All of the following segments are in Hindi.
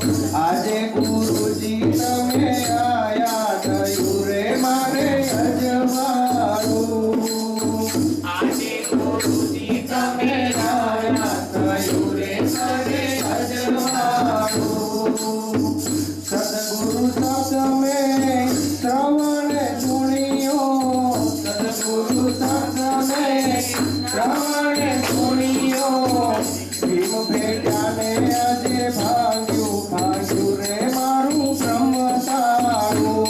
આજે ગુરુજી તમે આયા થયું રે મારે અજવાળું આજે ગુરુજી તમે આયા થયું રે મારે અજવાળું સદગુરુ સદમે શ્રવણ સુણિયો સદગુરુ સદમે શ્રવણ સુણિયો ભીમ ભેટાને આજે ભાગ્યું રે મારું બ્રહ્મ તારું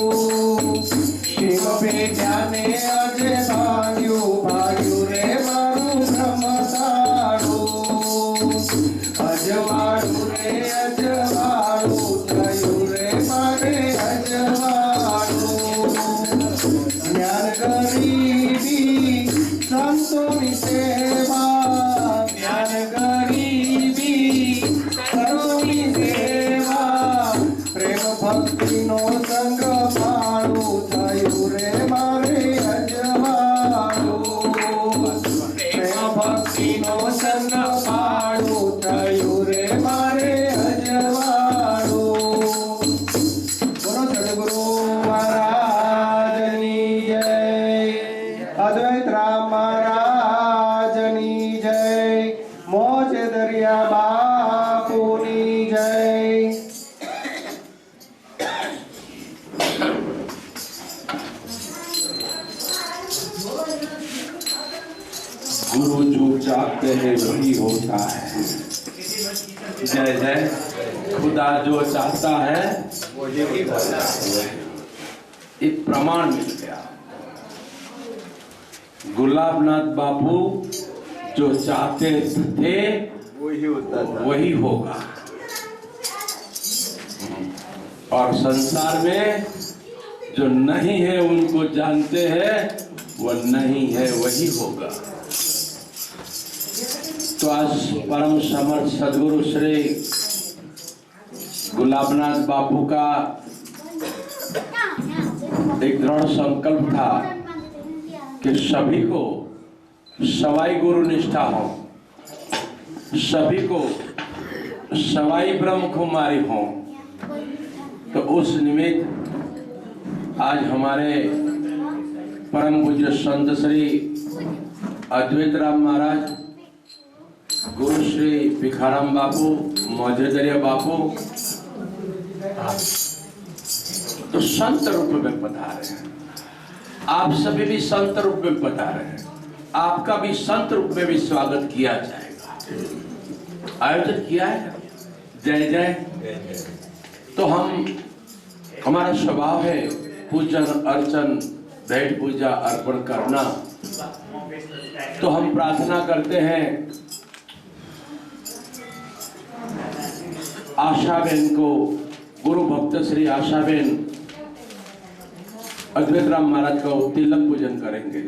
ભીમ ભેટાને આજે ભાગ્યું રે મારું બ્રહ્મ તારું અજવાળું રે અજવાળું થયું રે મારે અજવાળું જ્ઞાન ગરીબી સંતોની સેવા જ્ઞાન ગરીબી કરોની સેવા પ્રેમ ભક્તિનો સંગ મારું થયું રે મારે અજવાળું પ્રેમ ભક્તિનો સંગ મારું થયું રે મારે અજવાળું બોલો સદગુરુ મહારાજની જય અદ્વૈત રામ મહારાજની જય મોજ દરિયા બાપુની જય गुरु जो चाहते हैं वही होता है। जय जय। खुदा जो चाहता है वही होता है। एक प्रमाण मिल गया। गुलाबनाथ बापू जो चाहते थे वही होता था वही होगा। और संसार में जो नहीं है उनको जानते हैं वो नहीं है वही होगा। तो आज परम समर्थ सदगुरु श्री गुलाबनाथ बापू का एक दृढ़ संकल्प था कि सभी को सवाई गुरु निष्ठा हो, सभी को सवाई ब्रह्म कुमारी हो। तो उस निमित्त आज हमारे परम पूज्य संत श्री अद्वैत राम महाराज, गुरु श्री भिखाराम बापू, मौजदरिया बापू तो संत रूप में पधारे हैं। आप सभी भी संत रूप में पधारे हैं। आपका भी संत रूप में भी स्वागत किया जाएगा। आयोजन किया है। जय जय। तो हमारा स्वभाव है पूजन अर्चन भेंट पूजा अर्पण करना। तो हम प्रार्थना करते हैं आशाबेन को, गुरु भक्त श्री आशाबेन अद्वैत राम महाराज का तिलक पूजन करेंगे।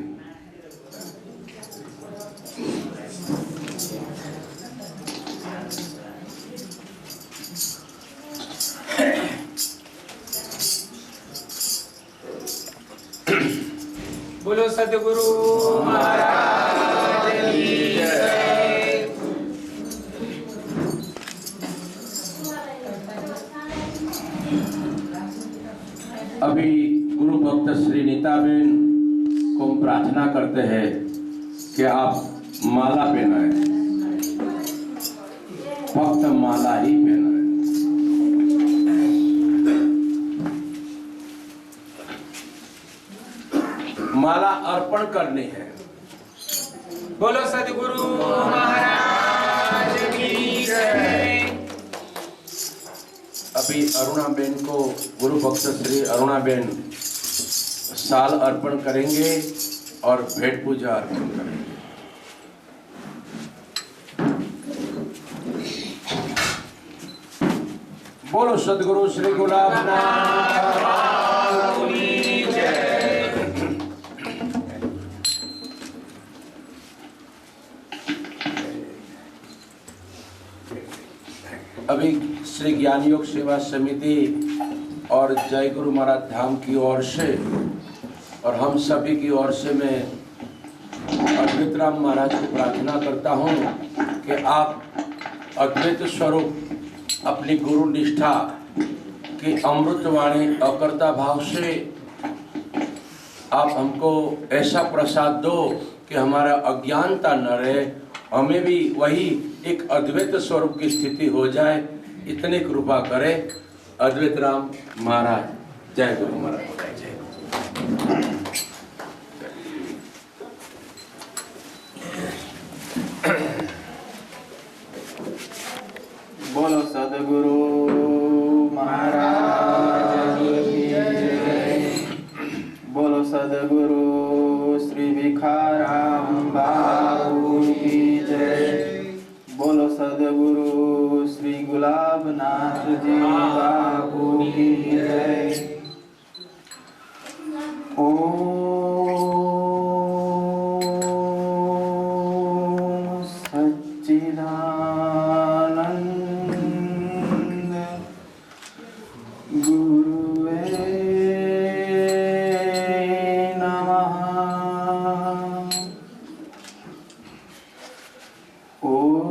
बोलो सदगुरु महाराज की जय। अभी गुरु भक्त श्री नीताबेन को हम प्रार्थना करते हैं कि आप माला पहनाएं, फक्त माला ही पहनाएं। माला अर्पण करनी है। बोलो सदगुरु महाराज की जय। अभी अरुणाबेन को गुरु भक्त श्री अरुणाबेन साल अर्पण करेंगे और भेंट पूजा अर्पण करेंगे। बोलो सदगुरु श्री गुलाबनाथ बापू की जय। अभी श्री ज्ञान योग सेवा समिति और जय गुरु महाराज धाम की ओर से और हम सभी की ओर से मैं अद्वैत राम महाराज को प्रार्थना करता हूँ कि आप अद्वैत स्वरूप अपनी गुरु निष्ठा की अमृतवाणी अकर्ता भाव से आप हमको ऐसा प्रसाद दो कि हमारा अज्ञानता न रहे, हमें भी वही एक अद्वैत स्वरूप की स्थिति हो जाए, इतनी कृपा करे। अद्वैत राम महाराज, जय गुरु महाराज, जय गुरु। बोलो सदगुरु महाराज की जय। बोलो सदगुरु श्री भिखाराम बाबू की जय। बोलो सदगुरु श्री गुलाबनाथ जी बाबू की जय। ओम सच्चिदानंद गुरुवे नमः। ओम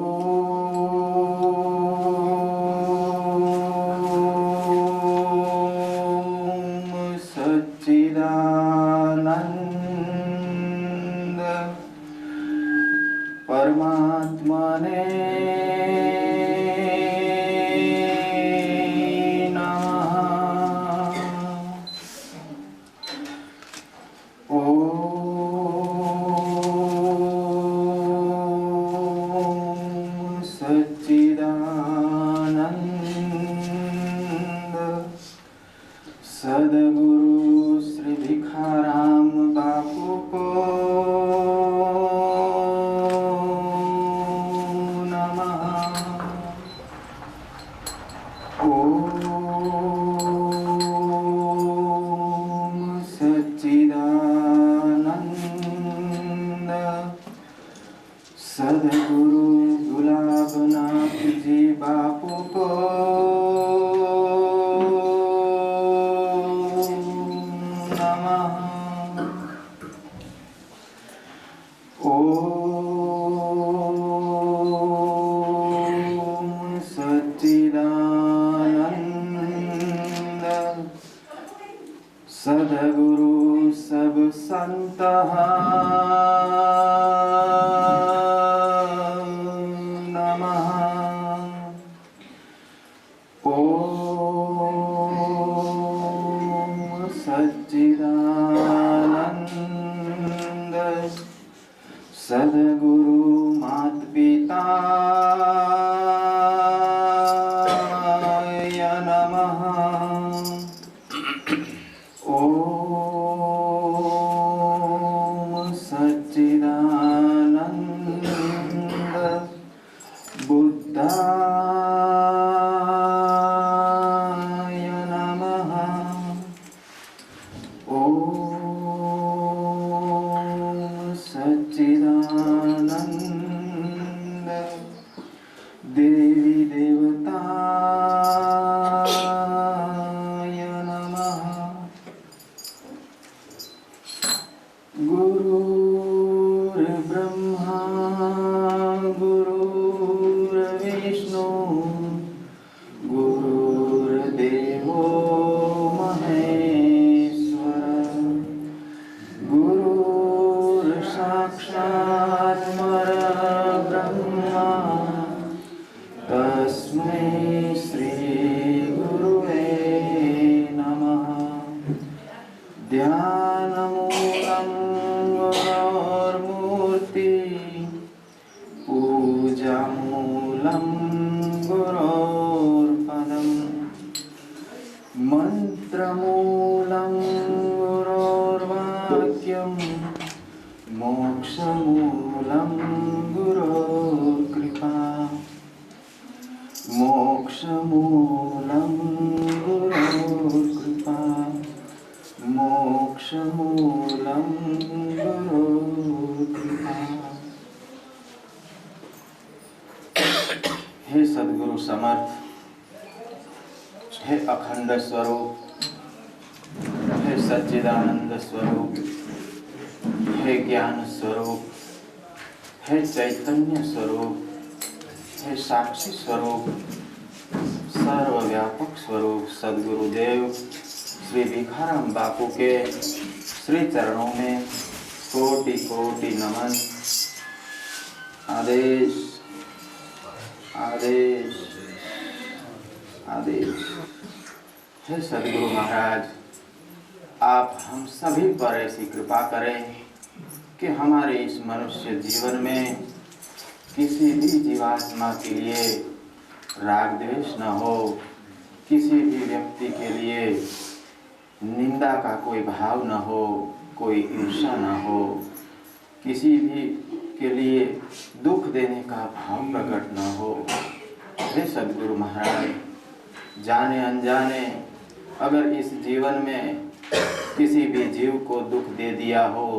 सच्चिदानंद परमात्मने नमः। ओम सच्चिदानंद सदगुरु श्री भिखाराम बापू को नमः। ओम सच्चिदानंद सदगुरु गुलाबनाथ जी बापू को नमः। ओम सच्चिदानंद सदगुरु सब संतः नमः। ओम सच्चिदानंद सदगुरु मात पिता नमः। ओम सच्चिदानंद बुद्धाय नमः। ओम सच्चिदानंद देवी देवताय नमः। गुरुर्ब्रह्मा गुरुर्विष्णु गुरुर्देवो महेश्वर गुरुर्साक्षात् परब्रह्मा तस्मै श्री गुरुवे नमः। ध्यानमूलं गुरोर्मूर्ति पूजामूलं गुरोर्पदम् मन्त्रमूलं गुरोर्वाक्यं मोक्षमूलं गुरोर्कृपा। मोक्षमूलं गुरोर्कृपा। मोक्षमूलं गुरोर्कृपा। हे सद्गुरु समर्थ, हे अखंड स्वरूप, हे सच्चिदानंद स्वरूप, हे ज्ञान स्वरूप, हे चैतन्य स्वरूप, हे साक्षी स्वरूप, सर्वव्यापक स्वरूप सदगुरुदेव श्री भिखाराम बापू के श्री चरणों में कोटि कोटि नमन। आदेश आदेश आदेश। हे सदगुरु महाराज, आप हम सभी पर ऐसी कृपा करें कि हमारे इस मनुष्य जीवन में किसी भी जीवात्मा के लिए राग द्वेष न हो, किसी भी व्यक्ति के लिए निंदा का कोई भाव न हो, कोई ईर्ष्या न हो, किसी भी के लिए दुख देने का भाव प्रकट न हो। हे सदगुरु महाराज, जाने अनजाने अगर इस जीवन में किसी भी जीव को दुख दे दिया हो,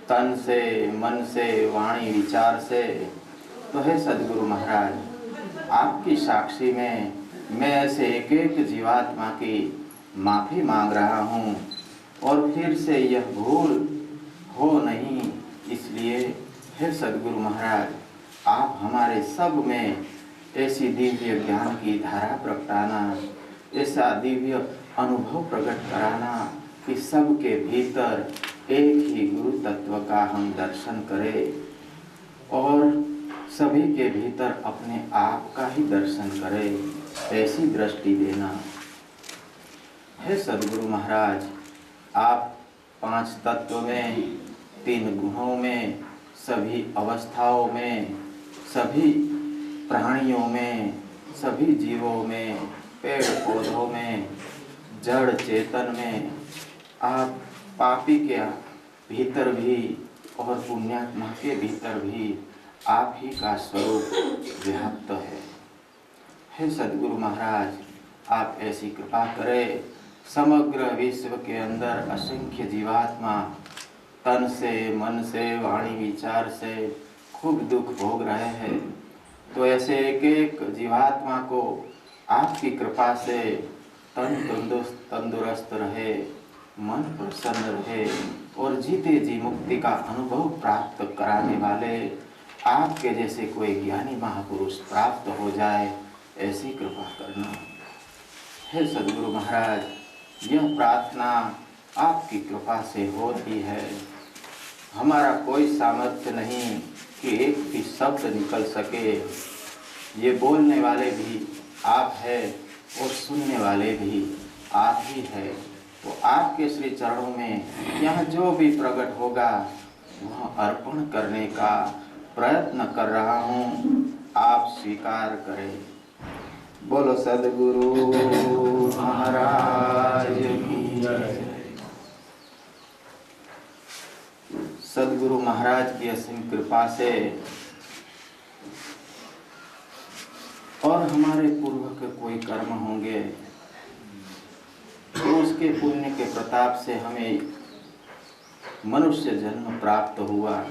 तन से, मन से, वाणी विचार से, तो हे सदगुरु महाराज, आपकी साक्षी में मैं ऐसे एक एक जीवात्मा की माफ़ी मांग रहा हूँ और फिर से यह भूल हो नहीं। इसलिए हे सदगुरु महाराज, आप हमारे सब में ऐसी दिव्य ज्ञान की धारा प्रगटाना, ऐसा दिव्य अनुभव प्रकट कराना कि सबके भीतर एक ही गुरु तत्व का हम दर्शन करें और सभी के भीतर अपने आप का ही दर्शन करें, ऐसी दृष्टि देना। हे सदगुरु महाराज, आप 5 तत्व में, 3 गुणों में, सभी अवस्थाओं में, सभी प्राणियों में, सभी जीवों में, पेड़ पौधों में, जड़ चेतन में, आप पापी के भीतर भी और पुण्यात्मा के भीतर भी आप ही का स्वरूप व्याप्त है। हे सदगुरु महाराज, आप ऐसी कृपा करें, समग्र विश्व के अंदर असंख्य जीवात्मा तन से, मन से, वाणी विचार से खूब दुख भोग रहे हैं, तो ऐसे एक एक जीवात्मा को आपकी कृपा से तन तंदुरुस्त रहे, मन प्रसन्न रहे और जीते जी मुक्ति का अनुभव प्राप्त कराने वाले आपके जैसे कोई ज्ञानी महापुरुष प्राप्त हो जाए, ऐसी कृपा करना। हे सदगुरु महाराज, यह प्रार्थना आपकी कृपा से होती है। हमारा कोई सामर्थ्य नहीं कि एक भी शब्द निकल सके। ये बोलने वाले भी आप हैं और सुनने वाले भी आप ही हैं। तो आपके श्री चरणों में यहाँ जो भी प्रकट होगा वह अर्पण करने का प्रयत्न कर रहा हूँ, आप स्वीकार करें। बोलो सदगुरु महाराज की जय। सदगुरु महाराज की असीम कृपा से और हमारे पूर्व के कोई कर्म होंगे तो उसके पुण्य के प्रताप से हमें मनुष्य जन्म प्राप्त हुआ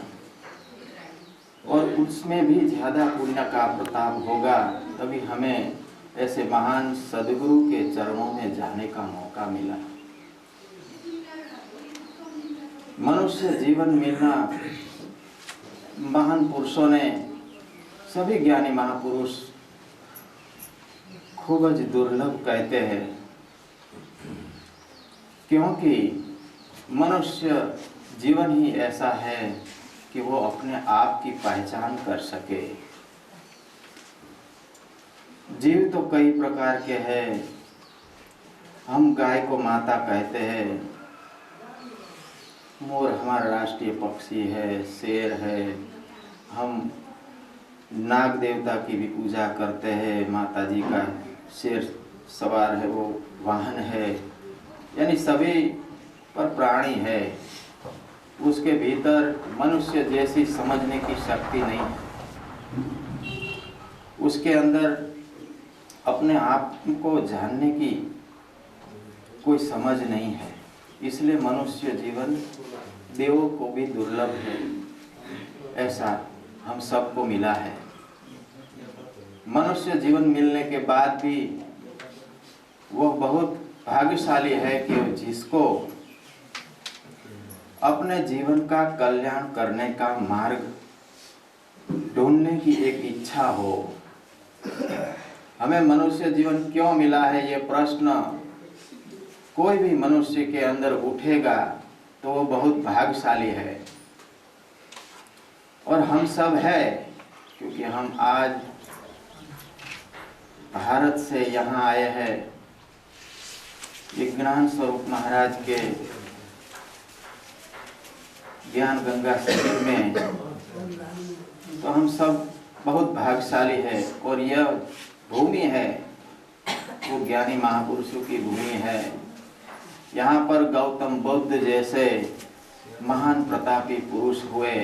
और उसमें भी ज्यादा पुण्य का प्रताप होगा, तभी हमें ऐसे महान सदगुरु के चरणों में जाने का मौका मिला। मनुष्य जीवन मिलना महान पुरुषों ने, सभी ज्ञानी महापुरुष खूब दुर्लभ कहते हैं, क्योंकि मनुष्य जीवन ही ऐसा है कि वो अपने आप की पहचान कर सके। जीव तो कई प्रकार के हैं। हम गाय को माता कहते हैं, मोर हमारा राष्ट्रीय पक्षी है, शेर है, हम नाग देवता की भी पूजा करते हैं, माता जी का शेर सवार है, वो वाहन है, यानी सभी पर प्राणी है। उसके भीतर मनुष्य जैसी समझने की शक्ति नहीं है, उसके अंदर अपने आप को जानने की कोई समझ नहीं है। इसलिए मनुष्य जीवन देवों को भी दुर्लभ है, ऐसा हम सबको मिला है। मनुष्य जीवन मिलने के बाद भी वह बहुत भाग्यशाली है कि जिसको अपने जीवन का कल्याण करने का मार्ग ढूंढने की एक इच्छा हो। हमें मनुष्य जीवन क्यों मिला है, ये प्रश्न कोई भी मनुष्य के अंदर उठेगा तो वो बहुत भाग्यशाली है। और हम सब है, क्योंकि हम आज भारत से यहाँ आए हैं विज्ञान स्वरूप महाराज के ज्ञान गंगा शिविर में। तो हम सब बहुत भाग्यशाली है। और यह भूमि है वो ज्ञानी महापुरुषों की भूमि है। यहाँ पर गौतम बुद्ध जैसे महान प्रतापी पुरुष हुए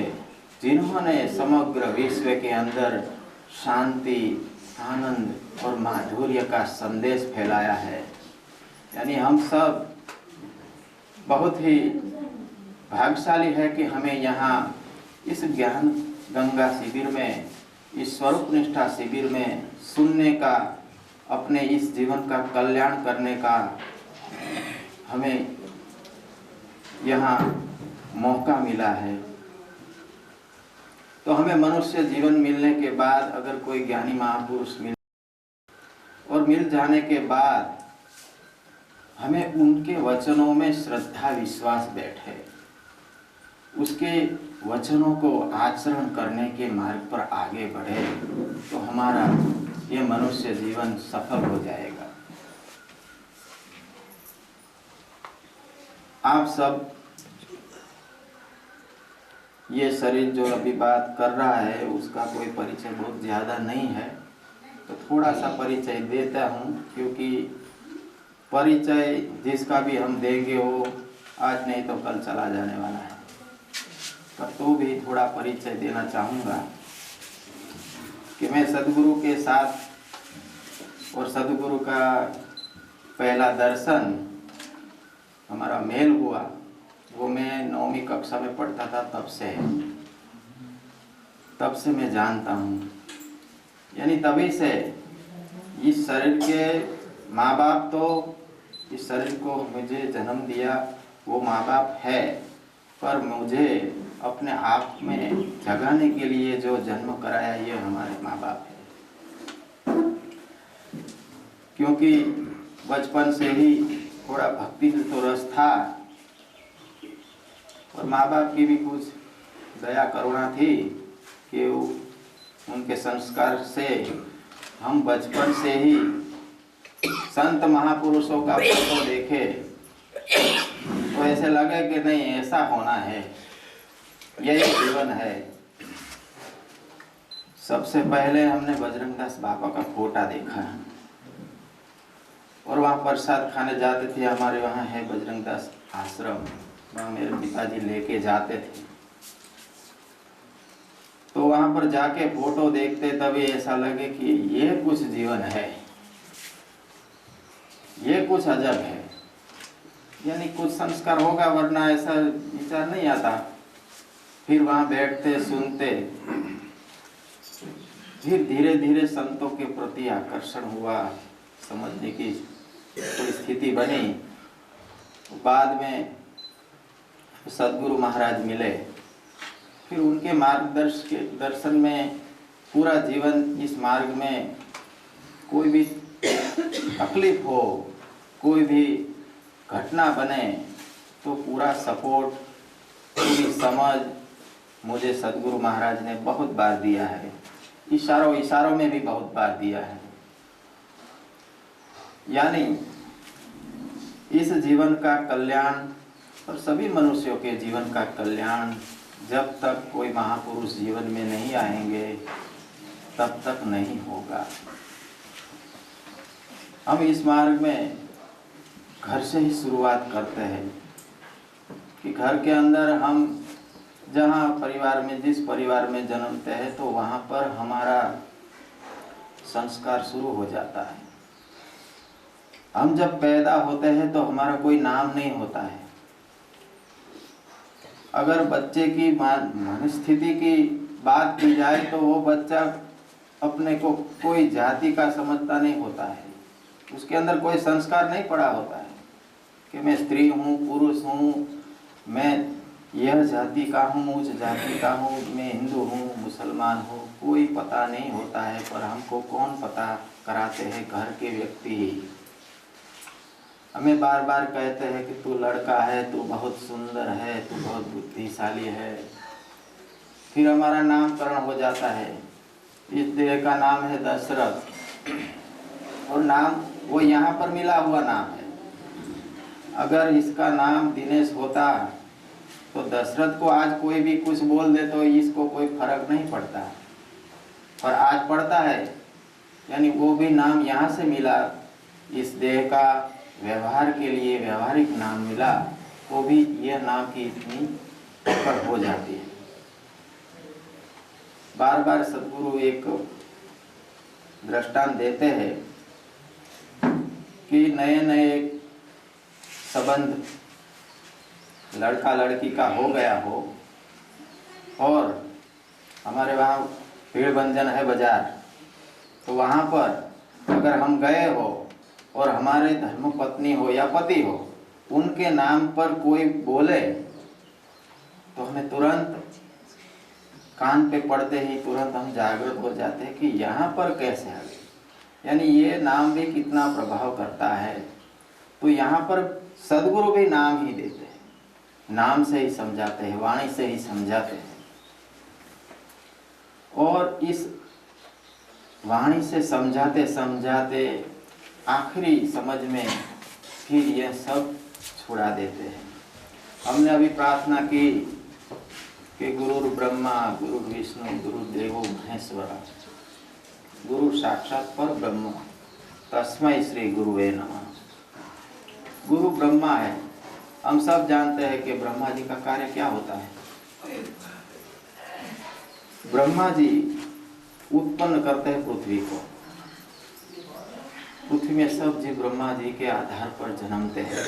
जिन्होंने समग्र विश्व के अंदर शांति, आनंद और माधुर्य का संदेश फैलाया है। यानी हम सब बहुत ही भाग्यशाली है कि हमें यहाँ इस ज्ञान गंगा शिविर में, इस स्वरूप निष्ठा शिविर में सुनने का, अपने इस जीवन का कल्याण करने का हमें यहाँ मौका मिला है। तो हमें मनुष्य जीवन मिलने के बाद अगर कोई ज्ञानी महापुरुष मिल जाने के बाद हमें उनके वचनों में श्रद्धा विश्वास बैठे, उसके वचनों को आचरण करने के मार्ग पर आगे बढ़े, तो हमारा ये मनुष्य जीवन सफल हो जाएगा। आप सब ये शरीर जो अभी बात कर रहा है उसका कोई परिचय बहुत ज़्यादा नहीं है, तो थोड़ा सा परिचय देता हूँ, क्योंकि परिचय जिसका भी हम देंगे वो आज नहीं तो कल चला जाने वाला है। पर तो भी थोड़ा परिचय देना चाहूँगा कि मैं सद्गुरु के साथ और सद्गुरु का पहला दर्शन हमारा मेल हुआ, वो मैं 9वीं कक्षा में पढ़ता था, तब से मैं जानता हूँ। यानी तभी से इस शरीर के माँ बाप, तो इस शरीर को मुझे जन्म दिया वो माँ बाप है, पर मुझे अपने आप में जगाने के लिए जो जन्म कराया ये हमारे माँ बाप है। क्योंकि बचपन से ही थोड़ा भक्ति में तो रस था और माँ बाप की भी कुछ दया करुणा थी कि उनके संस्कार से हम बचपन से ही संत महापुरुषों का फोटो देखे तो ऐसे लगे कि नहीं ऐसा होना है, यही जीवन है। सबसे पहले हमने बजरंगदास बाबा का फोटा देखा और वहाँ प्रसाद खाने जाते थे। हमारे वहाँ है बजरंगदास आश्रम, वहाँ मेरे पिताजी लेके जाते थे। तो वहाँ पर जाके फोटो देखते तभी ऐसा लगे कि ये कुछ जीवन है, ये कुछ अजब है। यानी कुछ संस्कार होगा, वरना ऐसा विचार नहीं आता। फिर वहाँ बैठते सुनते, फिर धीरे धीरे संतों के प्रति आकर्षण हुआ, समझने की कोई स्थिति बनी। बाद में सद्गुरु महाराज मिले, फिर उनके मार्गदर्शन में पूरा जीवन इस मार्ग में कोई भी तकलीफ हो, कोई भी घटना बने तो पूरा सपोर्ट, पूरी समझ मुझे सद्गुरु महाराज ने बहुत बार दिया है। इशारों में भी बहुत बार दिया है। यानी इस जीवन का कल्याण और सभी मनुष्यों के जीवन का कल्याण जब तक कोई महापुरुष जीवन में नहीं आएंगे तब तक नहीं होगा। हम इस मार्ग में घर से ही शुरुआत करते हैं कि घर के अंदर हम जहाँ परिवार में, जिस परिवार में जन्मते हैं, तो वहाँ पर हमारा संस्कार शुरू हो जाता है। हम जब पैदा होते हैं तो हमारा कोई नाम नहीं होता है। अगर बच्चे की मनस्थिति की बात की जाए तो वो बच्चा अपने को कोई जाति का समझता नहीं होता है। उसके अंदर कोई संस्कार नहीं पड़ा होता है कि मैं स्त्री हूँ, पुरुष हूँ, मैं यह जाति का हूँ, उस जाति का हूँ, मैं हिंदू हूँ, मुसलमान हूँ, कोई पता नहीं होता है। पर हमको कौन पता कराते हैं? घर के व्यक्ति ही हमें बार बार कहते हैं कि तू लड़का है, तू बहुत सुंदर है, तू बहुत बुद्धिशाली है। फिर हमारा नामकरण हो जाता है। इस देह का नाम है दशरथ, और नाम वो यहाँ पर मिला हुआ नाम है। अगर इसका नाम दिनेश होता तो दशरथ को आज कोई भी कुछ बोल दे तो इसको कोई फर्क नहीं पड़ता, पर आज पड़ता है। यानी वो भी नाम यहाँ से मिला, इस देह का व्यवहार के लिए व्यवहारिक नाम मिला, वो भी यह नाम की इतनी पकड़ हो जाती है। बार बार सद्गुरु एक दृष्टांत देते हैं कि नए नए संबंध लड़का लड़की का हो गया हो, और हमारे वहाँ भीड़ बंजन है बाजार, तो वहाँ पर अगर हम गए हो और हमारे धर्म पत्नी हो या पति हो, उनके नाम पर कोई बोले तो हमें तुरंत कान पे पड़ते ही तुरंत हम जागृत हो जाते हैं कि यहाँ पर कैसे आ गए। यानी ये नाम भी कितना प्रभाव करता है। तो यहाँ पर सद्गुरु भी नाम ही देते हैं, नाम से ही समझाते हैं, वाणी से ही समझाते हैं। और इस वाणी से समझाते समझाते आखिरी समझ में फिर यह सब छुड़ा देते हैं। हमने अभी प्रार्थना की कि गुरु ब्रह्मा गुरु विष्णु गुरु देवो महेश्वरा, गुरु साक्षात पर ब्रह्म तस्मै श्री गुरुवे नमः। गुरु ब्रह्मा है। हम सब जानते हैं कि ब्रह्मा जी का कार्य क्या होता है। ब्रह्मा जी उत्पन्न करते हैं पृथ्वी को। पृथ्वी में सब जीव ब्रह्मा जी के आधार पर जन्मते हैं।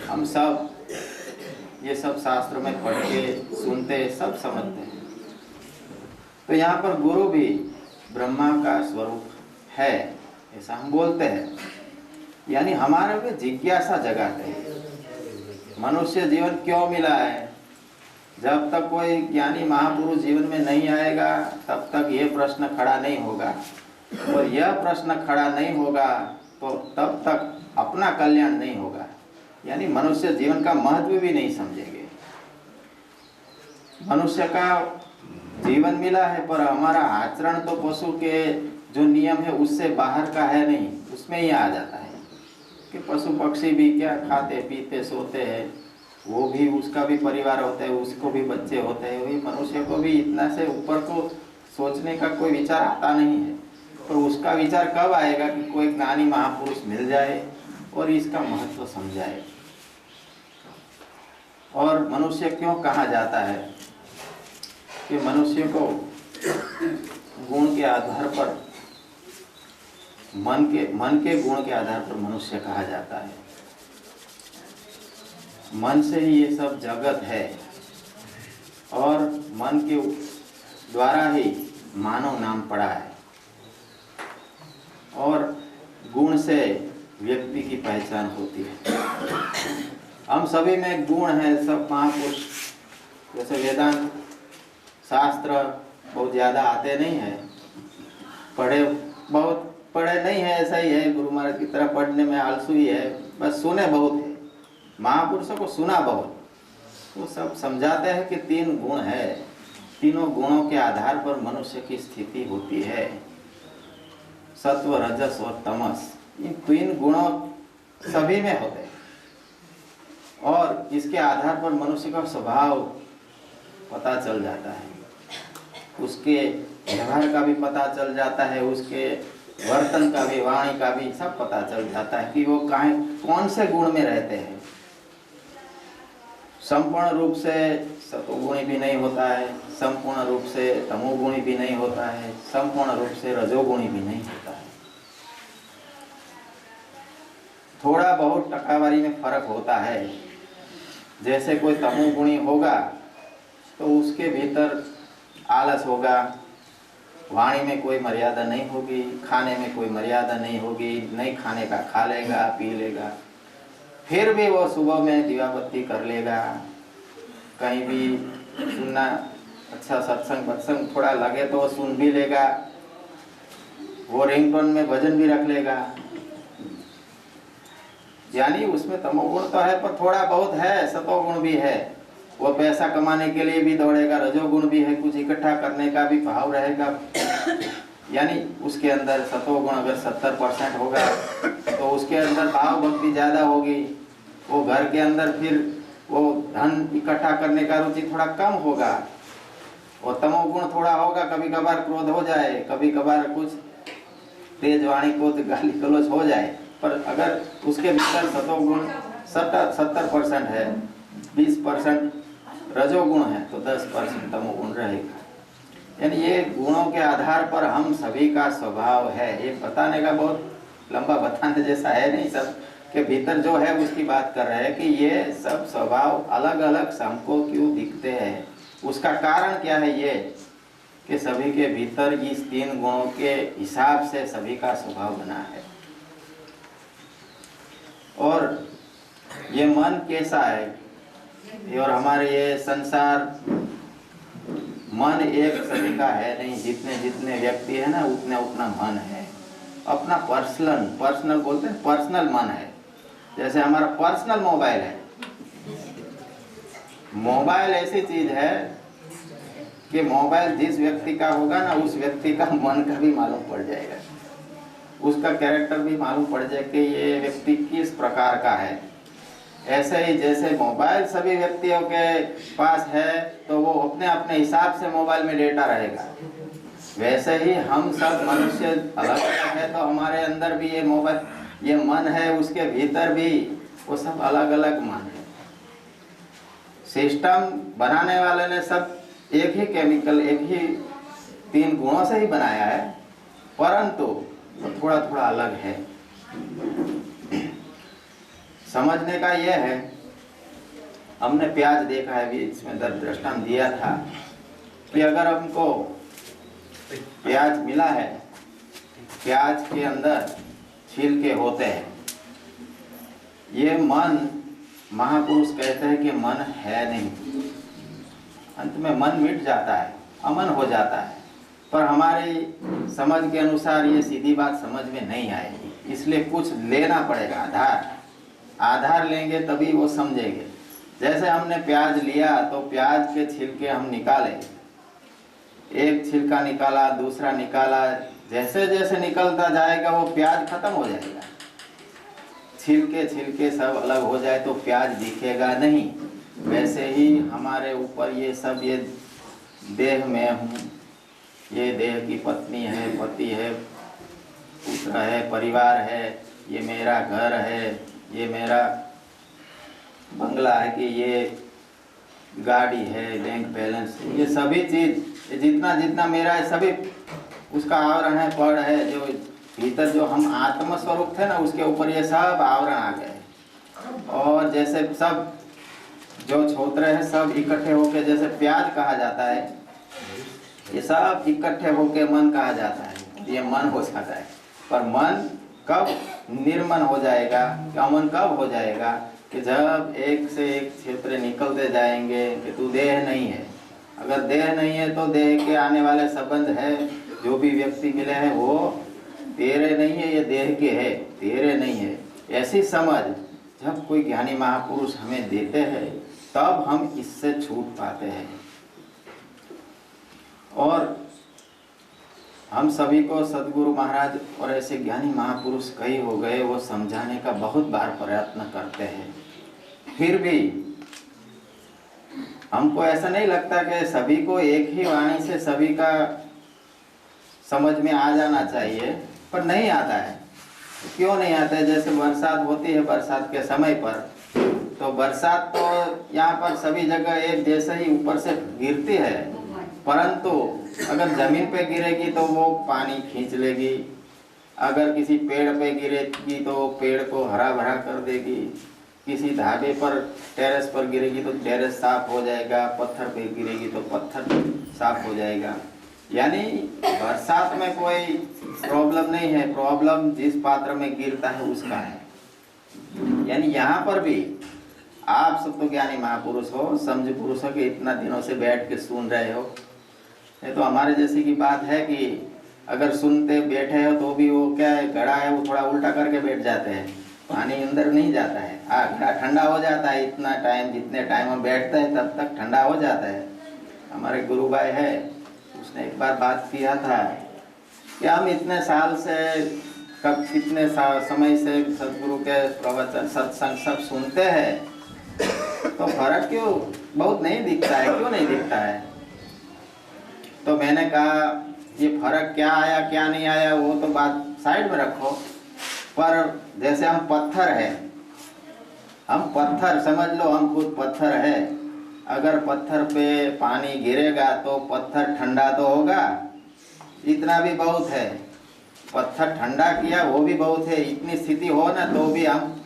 हम सब ये सब शास्त्रों में पढ़ के सुनते, सब समझते हैं। तो यहाँ पर गुरु भी ब्रह्मा का स्वरूप है, ऐसा हम बोलते हैं। यानी हमारे में जिज्ञासा जगाते हैं, मनुष्य जीवन क्यों मिला है। जब तक कोई ज्ञानी महापुरुष जीवन में नहीं आएगा तब तक ये प्रश्न खड़ा नहीं होगा, और यह प्रश्न खड़ा नहीं होगा तो तब तक अपना कल्याण नहीं होगा। यानी मनुष्य जीवन का महत्व भी नहीं समझेंगे। मनुष्य का जीवन मिला है, पर हमारा आचरण तो पशु के जो नियम है उससे बाहर का है नहीं, उसमें ही आ जाता है कि पशु पक्षी भी क्या खाते पीते सोते हैं, वो भी उसका भी परिवार होता है, उसको भी बच्चे होते हैं। वही मनुष्य को भी इतना से ऊपर को सोचने का कोई विचार आता नहीं है। तो उसका विचार कब आएगा कि कोई ज्ञानी महापुरुष मिल जाए और इसका महत्व समझाए। और मनुष्य क्यों कहा जाता है कि मनुष्य को गुण के आधार पर, मन के गुण के आधार पर मनुष्य कहा जाता है। मन से ही ये सब जगत है, और मन के द्वारा ही मानव नाम पड़ा है, और गुण से व्यक्ति की पहचान होती है। हम सभी में गुण है, सब महापुरुष जैसे वेदांत शास्त्र बहुत ज़्यादा आते नहीं है, बहुत पढ़े नहीं है, ऐसा ही है। गुरु महाराज की तरह पढ़ने में आलसू ही है, बस सुने बहुत है, महापुरुषों को सुना बहुत। तो सब समझाते हैं कि 3 गुण है, तीनों गुणों के आधार पर मनुष्य की स्थिति होती है, सत्व रजस और तमस। इन 3 गुणों सभी में होते हैं, और इसके आधार पर मनुष्य का स्वभाव पता चल जाता है, उसके व्यवहार का भी पता चल जाता है, उसके वर्तन का भी, वाणी का भी सब पता चल जाता है कि वो कौन से गुण में रहते हैं। संपूर्ण रूप से सतोगुणी भी नहीं होता है, संपूर्ण रूप से तमोगुणी भी नहीं होता है, संपूर्ण रूप से रजोगुणी भी नहीं होता है। थोड़ा बहुत टकावारी में फर्क होता है। जैसे कोई तमोगुणी होगा तो उसके भीतर आलस होगा, वाणी में कोई मर्यादा नहीं होगी, खाने में कोई मर्यादा नहीं होगी, नहीं खाने का खा लेगा, पी लेगा, फिर भी वो सुबह में दिवा बत्ती कर लेगा, कहीं भी सुनना, अच्छा सत्संग थोड़ा लगे तो वो सुन भी लेगा, वो रिंगटोन में भजन भी रख लेगा। यानी उसमें तमोगुण तो है पर थोड़ा बहुत है, सतोगुण भी है। वो पैसा कमाने के लिए भी दौड़ेगा, रजोगुण भी है, कुछ इकट्ठा करने का भी भाव रहेगा। यानी उसके अंदर सतोगुण अगर 70% होगा तो उसके अंदर भाव भक्ति ज्यादा होगी। वो घर के अंदर फिर वो धन इकट्ठा करने का रुचि थोड़ा कम होगा। और तमोगुण थोड़ा होगा, कभी कभार क्रोध हो जाए, कभी कभार कुछ तेज वाणी को गाली गलौज हो जाए। पर अगर उसके भीतर सतोगुण 70% है, 20% रजोगुण है तो 10% तमोगुण रहेगा। यानी ये गुणों के आधार पर हम सभी का स्वभाव है। ये बताने का बहुत लंबा बताने जैसा है नहीं, सब के भीतर जो है उसकी बात कर रहे हैं कि ये सब स्वभाव अलग अलग हमको क्यों दिखते हैं। उसका कारण क्या है? ये कि सभी के भीतर इस 3 गुणों के हिसाब से सभी का स्वभाव बना है। और ये मन कैसा है, और हमारे ये संसार, मन एक सभी का है नहीं। जितने जितने व्यक्ति है ना उतने उतना मन है। अपना पर्सनल बोलते हैं, पर्सनल मन है। जैसे हमारा पर्सनल मोबाइल है। मोबाइल ऐसी चीज है कि मोबाइल जिस व्यक्ति का होगा ना उस व्यक्ति का मन का भी मालूम पड़ जाएगा, उसका कैरेक्टर भी मालूम पड़ जाए कि ये व्यक्ति किस प्रकार का है। ऐसे ही जैसे मोबाइल सभी व्यक्तियों के पास है तो वो अपने अपने हिसाब से मोबाइल में डेटा रहेगा, वैसे ही हम सब मनुष्य अलग अलग है। तो हमारे अंदर भी ये मोबाइल, ये मन है, उसके भीतर भी वो सब अलग अलग मन है। सिस्टम बनाने वाले ने सब एक ही केमिकल, एक ही 3 गुणों से ही बनाया है, परंतु थोड़ा थोड़ा अलग है। समझने का यह है, हमने प्याज देखा है, भी इसमें दृष्टांत दिया था कि अगर हमको प्याज मिला है, प्याज के अंदर छिलके होते हैं, ये मन, महापुरुष कहते हैं कि मन है नहीं। अंत में मन मिट जाता है, अमन हो जाता है। पर हमारी समझ के अनुसार ये सीधी बात समझ में नहीं आएगी, इसलिए कुछ लेना पड़ेगा, आधार लेंगे तभी वो समझेंगे। जैसे हमने प्याज लिया तो प्याज के छिलके हम निकाले, एक छिलका निकाला, दूसरा निकाला, जैसे जैसे निकलता जाएगा वो प्याज खत्म हो जाएगा। छिलके सब अलग हो जाए तो प्याज दिखेगा नहीं। वैसे ही हमारे ऊपर ये सब, ये देह में हूँ, ये देह की पत्नी है, पति है, पुत्र है, परिवार है, ये मेरा घर है, ये मेरा बंगला है, कि ये गाड़ी है, बैंक बैलेंस, ये सभी चीज, जितना जितना मेरा है सभी उसका आवरण है, पड़ है। जो भीतर जो हम आत्म स्वरूप थे ना उसके ऊपर ये सब आवरण आ गए। और जैसे सब जो छोतरे हैं सब इकट्ठे होके, जैसे प्याज कहा जाता है, ये सब इकट्ठे होके मन कहा जाता है, ये मन हो जाता है। पर मन कब निर्मन हो जाएगा, अमन कब हो जाएगा? कि जब एक से एक क्षेत्र निकलते जाएंगे कि तू देह नहीं है। अगर देह नहीं है तो देह के आने वाले संबंध है, जो भी व्यक्ति मिले हैं वो तेरे नहीं है, ये देह के है, तेरे नहीं है। ऐसी समझ जब कोई ज्ञानी महापुरुष हमें देते हैं तब हम इससे छूट पाते हैं। और हम सभी को सदगुरु महाराज और ऐसे ज्ञानी महापुरुष कई हो गए, वो समझाने का बहुत बार प्रयत्न करते हैं, फिर भी हमको ऐसा नहीं लगता कि सभी को एक ही वाणी से सभी का समझ में आ जाना चाहिए, पर नहीं आता है। क्यों नहीं आता है? जैसे बरसात होती है, बरसात के समय पर तो बरसात तो यहाँ पर सभी जगह एक जैसे ही ऊपर से गिरती है, परंतु अगर जमीन पे गिरेगी तो वो पानी खींच लेगी, अगर किसी पेड़ पे गिरेगी तो पेड़ को हरा भरा कर देगी, किसी ढाबे पर टेरेस पर गिरेगी तो टेरेस साफ हो जाएगा, पत्थर पे गिरेगी तो पत्थर साफ हो जाएगा। यानी बरसात में कोई प्रॉब्लम नहीं है, प्रॉब्लम जिस पात्र में गिरता है उसका है। यानी यहाँ पर भी आप सब तो ज्ञानी महापुरुष हो, समझ पुरुष हो कि इतना दिनों से बैठ के सुन रहे हो। ये तो हमारे जैसे की बात है कि अगर सुनते बैठे हो तो भी वो क्या है, घड़ा है वो थोड़ा उल्टा करके बैठ जाते हैं, पानी अंदर नहीं जाता है। घड़ा ठंडा हो जाता है, इतना टाइम जितने टाइम हम बैठते हैं तब तक ठंडा हो जाता है। हमारे गुरु भाई है, उसने एक बार बात किया था कि हम इतने साल से कब कितने समय से सदगुरु के प्रवचन सत्संग सब सुनते हैं तो फर्क क्यों बहुत नहीं दिखता है, क्यों नहीं दिखता है? तो मैंने कहा ये फर्क क्या आया क्या नहीं आया वो तो बात साइड में रखो, पर जैसे हम पत्थर है, हम पत्थर समझ लो, हम खुद पत्थर है। अगर पत्थर पे पानी गिरेगा तो पत्थर ठंडा तो होगा, इतना भी बहुत है। पत्थर ठंडा किया वो भी बहुत है, इतनी स्थिति हो ना तो भी हम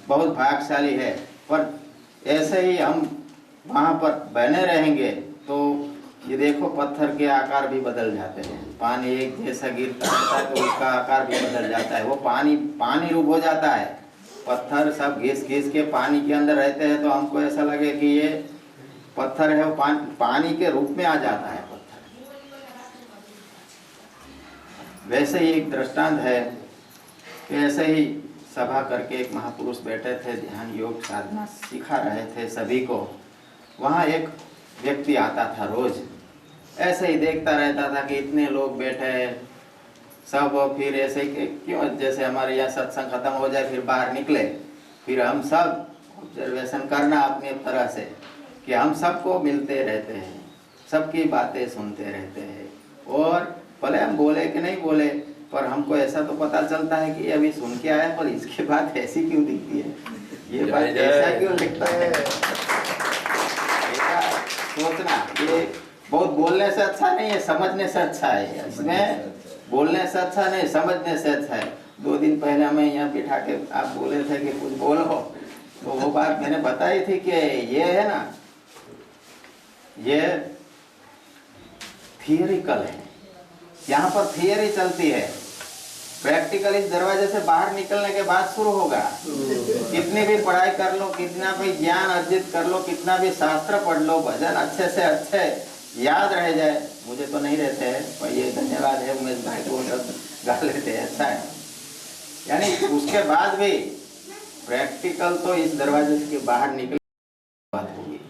बहुत भाग्यशाली है। पर ऐसे ही हम वहाँ पर बने रहेंगे तो ये देखो पत्थर के आकार भी बदल जाते हैं। पानी एक जैसा गिरता है तो उसका आकार भी बदल जाता है, वो पानी रूप हो जाता है। पत्थर सब घिस घिस के पानी के अंदर रहते हैं तो हमको ऐसा लगे कि ये पत्थर है, वो पानी के रूप में आ जाता है पत्थर। वैसे ही एक दृष्टांत है कि ऐसे ही सभा करके एक महापुरुष बैठे थे, ध्यान योग साधना सिखा रहे थे सभी को। वहाँ एक व्यक्ति आता था रोज, ऐसे ही देखता रहता था कि इतने लोग बैठे हैं सब, फिर ऐसे ही क्यों जैसे हमारे यहाँ सत्संग खत्म हो जाए फिर बाहर निकले, फिर हम सब ऑब्जर्वेशन करना अपनी तरह से कि हम सबको मिलते रहते हैं, सबकी बातें सुनते रहते हैं, और भले हम बोले कि नहीं बोले पर हमको ऐसा तो पता चलता है कि अभी सुन के आया पर इसके बाद ऐसी क्यों दिखती है, ये बात ऐसा क्यों दिखता है। सोचना ये बहुत बोलने से अच्छा नहीं है, समझने से अच्छा है। इसमें बोलने से अच्छा नहीं, समझने से अच्छा है। 2 दिन पहले हमें यहाँ बिठा के आप बोले थे कि कुछ बोलो, तो वो बात मैंने बताई थी कि ये है ना, ये थियरिकल है, यहाँ पर थियरी चलती है, प्रैक्टिकल इस दरवाजे से बाहर निकलने के बाद शुरू होगा। कितनी भी पढ़ाई कर लो, कितना भी ज्ञान अर्जित कर लो, कितना भी शास्त्र पढ़ लो, भजन अच्छे से अच्छे याद रह जाए, मुझे तो नहीं रहते हैं पर ये धन्यवाद है उमेश भाई को गा लेते हैं, अच्छा है। यानी उसके बाद भी प्रैक्टिकल तो इस दरवाजे के बाहर निकल बात होगी।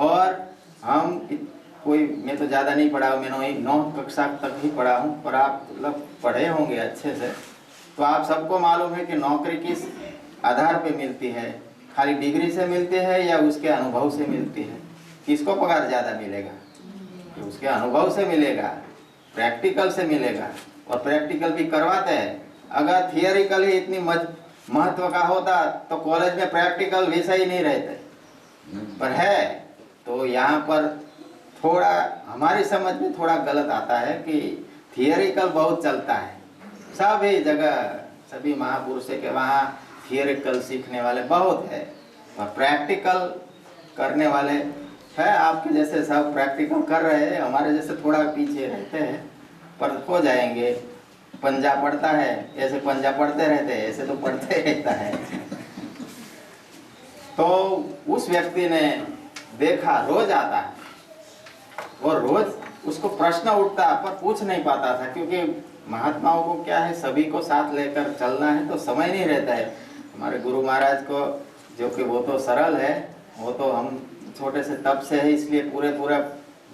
और हम कोई, मैं तो ज़्यादा नहीं पढ़ा हूँ, मैंने वही 9 कक्षा तक ही पढ़ा हूँ, पर आप मतलब पढ़े होंगे अच्छे से, तो आप सबको मालूम है कि नौकरी किस आधार पे मिलती है, खाली डिग्री से मिलती है या उसके अनुभव से मिलती है। किसको पगार ज़्यादा मिलेगा? उसके अनुभव से मिलेगा, प्रैक्टिकल से मिलेगा, और प्रैक्टिकल भी करवाते हैं। अगर थियरिकल ही इतनी महत्व का होता तो कॉलेज में प्रैक्टिकल विषय ही नहीं रहते, पर है तो यहाँ पर थोड़ा हमारी समझ में थोड़ा गलत आता है कि थियरिकल बहुत चलता है सभी जगह, सभी महापुरुषों के वहाँ थियरिकल सीखने वाले बहुत है, और प्रैक्टिकल करने वाले है आपके जैसे सब प्रैक्टिकल कर रहे हैं, हमारे जैसे थोड़ा पीछे रहते हैं, पर हो जाएंगे। पंजा पढ़ता है, ऐसे पंजा पढ़ते रहते हैं, ऐसे तो पढ़ते रहता है। तो उस व्यक्ति ने देखा, रोज आता है और रोज उसको प्रश्न उठता पर पूछ नहीं पाता था, क्योंकि महात्माओं को क्या है, सभी को साथ लेकर चलना है तो समय नहीं रहता है। हमारे गुरु महाराज को जो कि वो तो सरल है, वो तो हम छोटे से तब से है, इसलिए पूरा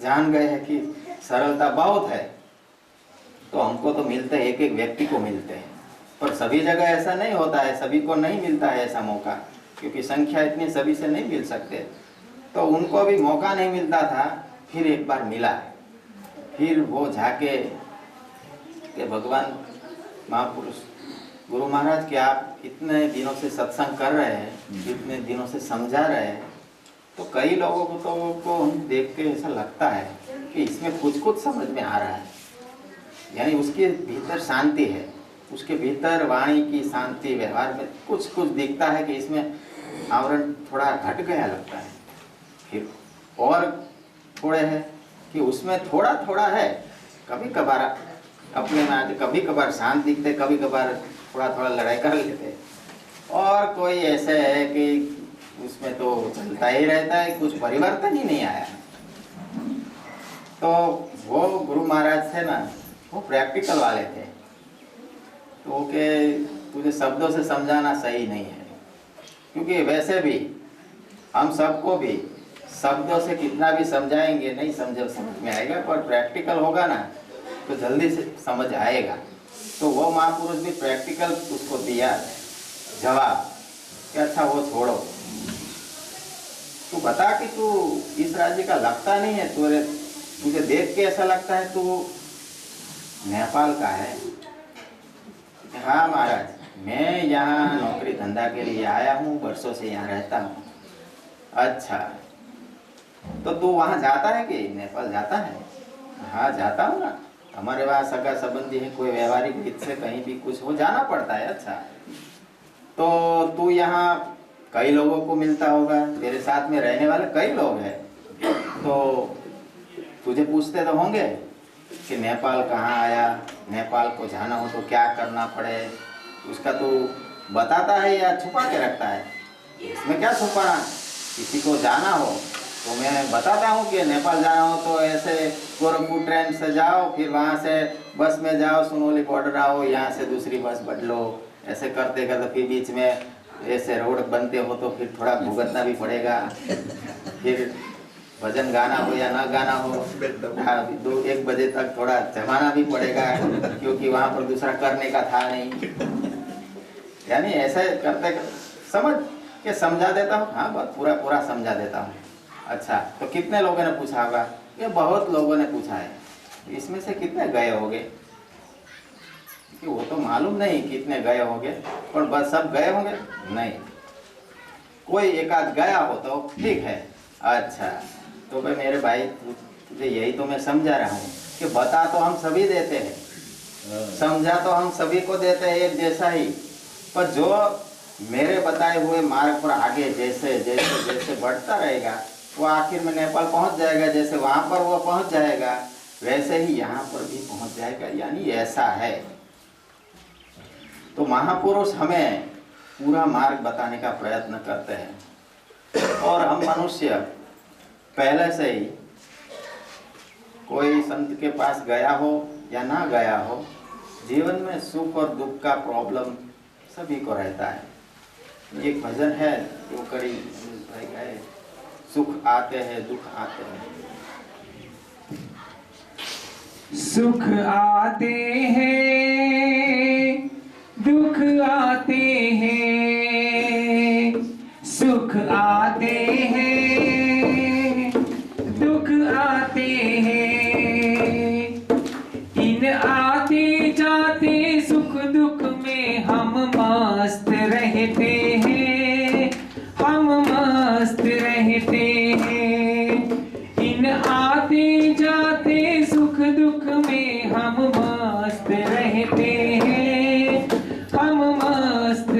जान गए हैं कि सरलता बहुत है। तो हमको तो मिलते हैं, एक एक व्यक्ति को मिलते हैं, पर सभी जगह ऐसा नहीं होता है, सभी को नहीं मिलता है ऐसा मौका, क्योंकि संख्या इतनी सभी से नहीं मिल सकते। तो उनको भी मौका नहीं मिलता था, फिर एक बार मिला, फिर वो जाके कि भगवान महापुरुष गुरु महाराज कि आप इतने दिनों से सत्संग कर रहे हैं, इतने दिनों से समझा रहे हैं, तो कई लोगों को हम देख के ऐसा लगता है कि इसमें कुछ समझ में आ रहा है, यानी उसके भीतर शांति है, उसके भीतर वाणी की शांति, व्यवहार में कुछ दिखता है कि इसमें आवरण थोड़ा घट गया लगता है। फिर और थोड़े है कि उसमें थोड़ा है, कभी कभार अपने में आते, कभी कभार शांत दिखते, कभी कभार थोड़ा लड़ाई कर लेते, और कोई ऐसे है कि उसमें उसमें तो चलता ही रहता है, कुछ परिवर्तन ही नहीं आया। तो वो गुरु महाराज थे ना, वो प्रैक्टिकल वाले थे, तो के तुझे शब्दों से समझाना सही नहीं है, क्योंकि वैसे भी हम सबको भी शब्दों से कितना भी समझाएंगे नहीं समझ में आएगा, पर प्रैक्टिकल होगा ना तो जल्दी से समझ आएगा। तो वो महापुरुष भी प्रैक्टिकल उसको दिया जवाब कि अच्छा वो छोड़ो, तू बता कि तू इस राज्य का लगता नहीं है, तुझे देख के ऐसा लगता है तू नेपाल का है। हाँ महाराज, मैं यहाँ नौकरी धंधा के लिए आया हूँ, वर्षों से यहाँ रहता हूँ। अच्छा, तो तू वहाँ जाता है कि नेपाल जाता है? हाँ जाता हूँ ना, हमारे वहाँ सगा संबंधी है, कोई व्यवहारिक हित से कहीं भी कुछ हो जाना पड़ता है। अच्छा, तो तू यहाँ कई लोगों को मिलता होगा, तेरे साथ में रहने वाले कई लोग हैं, तो तुझे पूछते तो होंगे कि नेपाल कहाँ आया, नेपाल को जाना हो तो क्या करना पड़े, उसका तू बताता है या छुपा के रखता है? इसमें क्या छुपाना, किसी को जाना हो तो मैं बताता हूँ कि नेपाल जाना हो तो ऐसे गोरखपुर ट्रेन से जाओ, फिर वहाँ से बस में जाओ, सुनौली बॉर्डर आओ, यहाँ से दूसरी बस बदलो, ऐसे करते करते फिर बीच में ऐसे रोड बनते हो तो फिर थोड़ा भुगतना भी पड़ेगा, फिर भजन गाना हो या ना गाना हो, 2-1 बजे तक थोड़ा जमाना भी पड़ेगा, क्योंकि वहाँ पर दूसरा करने का था नहीं। यानी ऐसे करते समझ के समझा देता हूँ। हाँ, बस पूरा समझा देता हूँ। अच्छा, तो कितने लोगों ने पूछा होगा? ये बहुत लोगों ने पूछा है। इसमें से कितने गए होंगे? कि वो तो मालूम नहीं कितने गए होंगे, पर बस सब गए होंगे नहीं, कोई एक आध गया हो तो ठीक है। अच्छा, तो भाई मेरे भाई, तुझे यही तो मैं समझा रहा हूँ कि बता तो हम सभी देते हैं, समझा तो हम सभी को देते हैं एक जैसा ही, पर जो मेरे बताए हुए मार्ग पर आगे जैसे जैसे जैसे बढ़ता रहेगा, वो आखिर में नेपाल पहुंच जाएगा। जैसे वहां पर वो पहुंच जाएगा, वैसे ही यहाँ पर भी पहुंच जाएगा। यानी ऐसा है। तो महापुरुष हमें पूरा मार्ग बताने का प्रयत्न करते हैं, और हम मनुष्य पहले से ही कोई संत के पास गया हो या ना गया हो, जीवन में सुख और दुख का प्रॉब्लम सभी को रहता है। एक भजन है जो कड़ी भाई गए, सुख आते हैं दुख आते हैं, सुख आते हैं दुख आते हैं, सुख आते हैं दुख आते हैं, इन आते जाते सुख दुख में हम मस्त रहते हैं, हम मस्त रहते हैं, इन आते जाते सुख दुख में हम मस्त रहते हैं, हम मस्त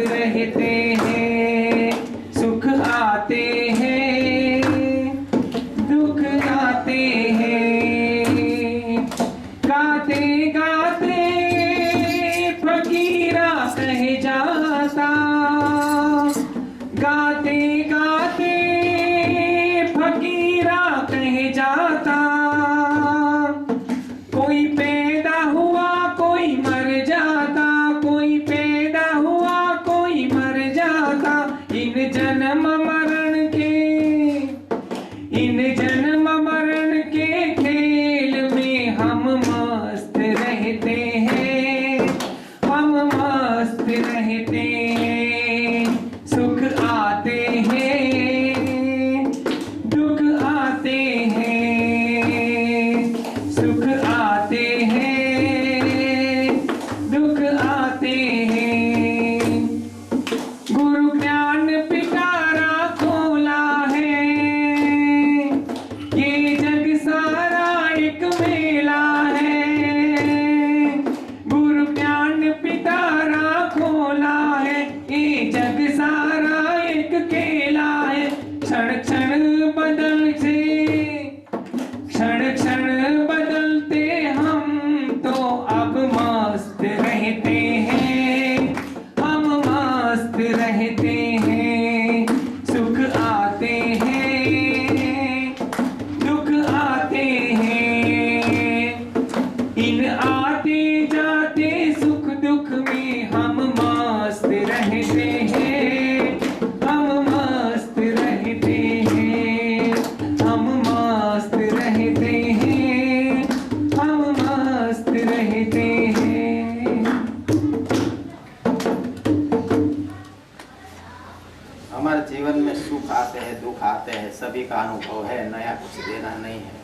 हमारे जीवन में सुख आते हैं, दुख आते हैं, सभी का अनुभव है, नया कुछ देना नहीं है।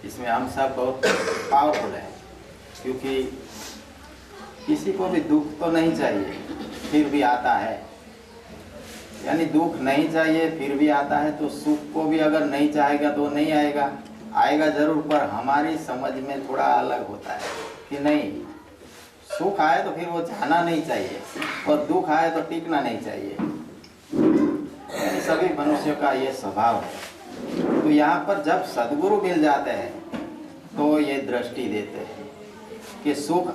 इसमें हम सब बहुत पावरफुल हैं, क्योंकि किसी को भी दुख तो नहीं चाहिए फिर भी आता है, यानी दुख नहीं चाहिए फिर भी आता है। तो सुख को भी अगर नहीं चाहेगा तो नहीं आएगा, आएगा जरूर, पर हमारी समझ में थोड़ा अलग होता है कि नहीं, सुख आए तो फिर वो जाना नहीं चाहिए और दुख आए तो टिकना नहीं चाहिए। यानी सभी मनुष्यों का ये स्वभाव है। तो यहाँ पर जब सद्गुरु मिल जाते हैं तो ये दृष्टि देते हैं कि सुख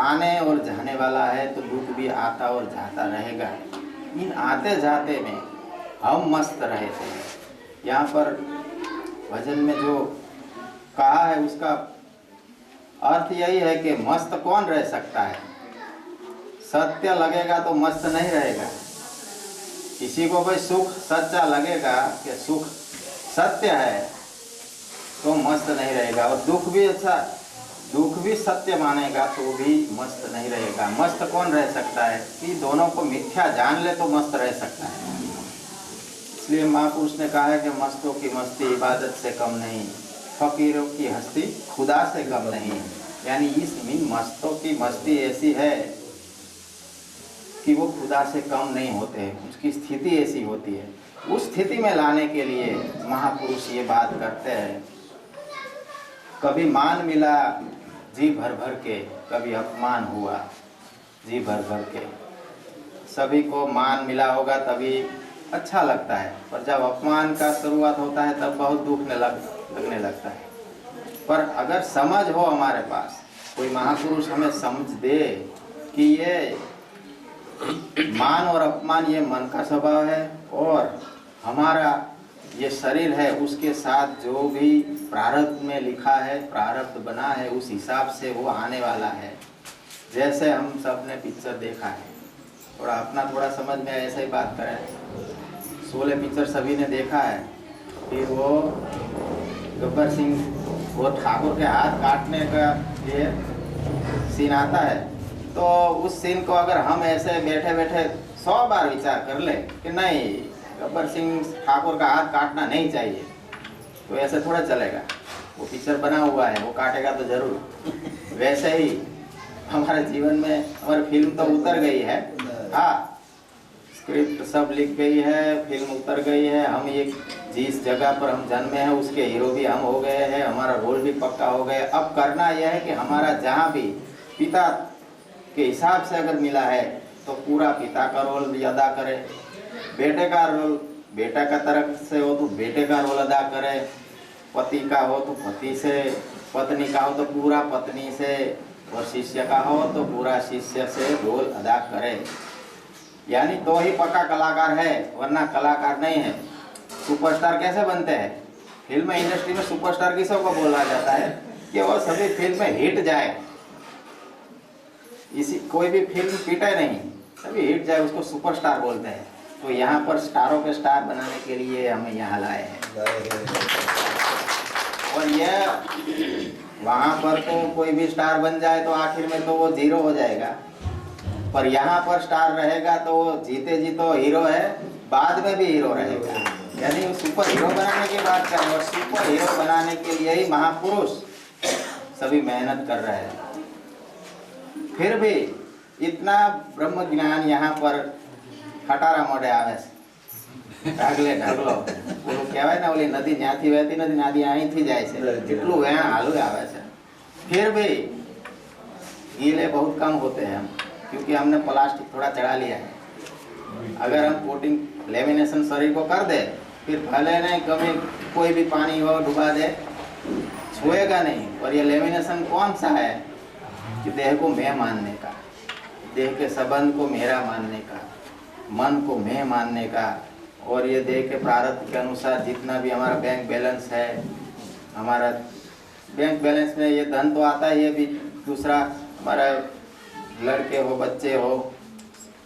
आने और जाने वाला है, तो दुख भी आता और जाता रहेगा। इन आते जाते में हम मस्त रहते हैं। यहाँ पर भजन में जो कहा है उसका अर्थ यही है कि मस्त कौन रह सकता है। सत्य लगेगा तो मस्त नहीं रहेगा। किसी को भाई सुख सच्चा लगेगा कि सुख सत्य है तो मस्त नहीं रहेगा, और दुख भी सत्य मानेगा तो भी मस्त नहीं रहेगा। मस्त कौन रह सकता है कि दोनों को मिथ्या जान ले तो मस्त रह सकता है। इसलिए महापुरुष ने कहा है कि मस्तों की मस्ती इबादत से कम नहीं, फकीरों की हस्ती खुदा से कम नहीं। यानी इसमें मस्तों की मस्ती ऐसी है कि वो खुदा से कम नहीं होते, उसकी स्थिति ऐसी होती है। उस स्थिति में लाने के लिए महापुरुष ये बात करते हैं। कभी मान मिला जी भर भर के, कभी अपमान हुआ जी भर भर के। सभी को मान मिला होगा तभी अच्छा लगता है, पर जब अपमान का शुरुआत होता है तब बहुत दुख लगने लगता है। पर अगर समझ हो हमारे पास, कोई महापुरुष हमें समझ दे कि ये मान और अपमान ये मन का स्वभाव है, और हमारा ये शरीर है उसके साथ जो भी प्रारब्ध में लिखा है, प्रारब्ध बना है, उस हिसाब से वो आने वाला है। जैसे हम सब ने पिक्चर देखा है, थोड़ा समझ में ऐसे ही बात करें। 16 पिक्चर सभी ने देखा है। फिर वो गब्बर सिंह वो ठाकुर के हाथ काटने का ये सीन आता है, तो उस सीन को अगर हम ऐसे बैठे बैठे 100 बार विचार कर ले कि नहीं, गब्बर सिंह ठाकुर का हाथ काटना नहीं चाहिए, तो ऐसे थोड़ा चलेगा। वो पिक्चर बना हुआ है, वो काटेगा तो जरूर। वैसे ही हमारे जीवन में हमारी फिल्म तो उतर गई है, हाँ, स्क्रिप्ट सब लिख गई है, फिल्म उतर गई है। हम एक जिस जगह पर हम जन्मे हैं उसके हीरो भी हम हो गए हैं, हमारा रोल भी पक्का हो गया। अब करना यह है कि हमारा जहाँ भी पिता के हिसाब से अगर मिला है तो पूरा पिता का रोल अदा करें, बेटे का रोल बेटा का तरफ से हो तो बेटे का रोल अदा करे, पति का हो तो पति से, पत्नी का हो तो पूरा पत्नी से, और शिष्य का हो तो पूरा शिष्य से रोल अदा करे। यानी तो ही पक्का कलाकार है, वरना कलाकार नहीं है। सुपरस्टार कैसे बनते हैं? फिल्म इंडस्ट्री में सुपरस्टार किसों को बोला जाता है कि वो सभी फिल्म में हिट जाए, इसी कोई भी फिल्म पिटे नहीं, सभी हिट जाए, उसको सुपरस्टार बोलते हैं। तो यहाँ पर स्टारों के स्टार बनाने के लिए हमें यहाँ लाए हैं। और यह वहाँ पर तो कोई भी स्टार बन जाए तो आखिर में तो वो जीरो हो जाएगा, पर यहाँ पर स्टार रहेगा तो वो जीते जी तो हीरो है, बाद में भी हीरो रहेगा। यानी सुपर हीरो बनाने की बात करें, और सुपर हीरो बनाने के लिए ही महापुरुष सभी मेहनत कर रहे हैं। फिर भी इतना ब्रह्म ज्ञान यहाँ पर खटारा मोड़े आवे છે, ઢગલો ઓલું કહેવાય ને, ઓલી નદી ન્યાથી વહેતી નથી, નદી અહીંથી જાય છે, એટલું વેણ હાલું આવે છે। फिर भी गीले बहुत कम होते हैं हम, क्योंकि हमने प्लास्टिक थोड़ा चढ़ा लिया है। अगर हम कोटिंग लेमिनेशन शरीर को कर दे, फिर भले नहीं कभी कोई भी पानी हो डुबा दे, छुएगा नहीं। और ये लेमिनेशन कौन सा है कि देह को मैं मानने का, देह के संबंध को मेरा मानने का, मन को मैं मानने का, और ये देह के प्रारब्ध के अनुसार जितना भी हमारा बैंक बैलेंस है, हमारा बैंक बैलेंस में ये धन तो आता है, ये भी दूसरा हमारा लड़के हो, बच्चे हो,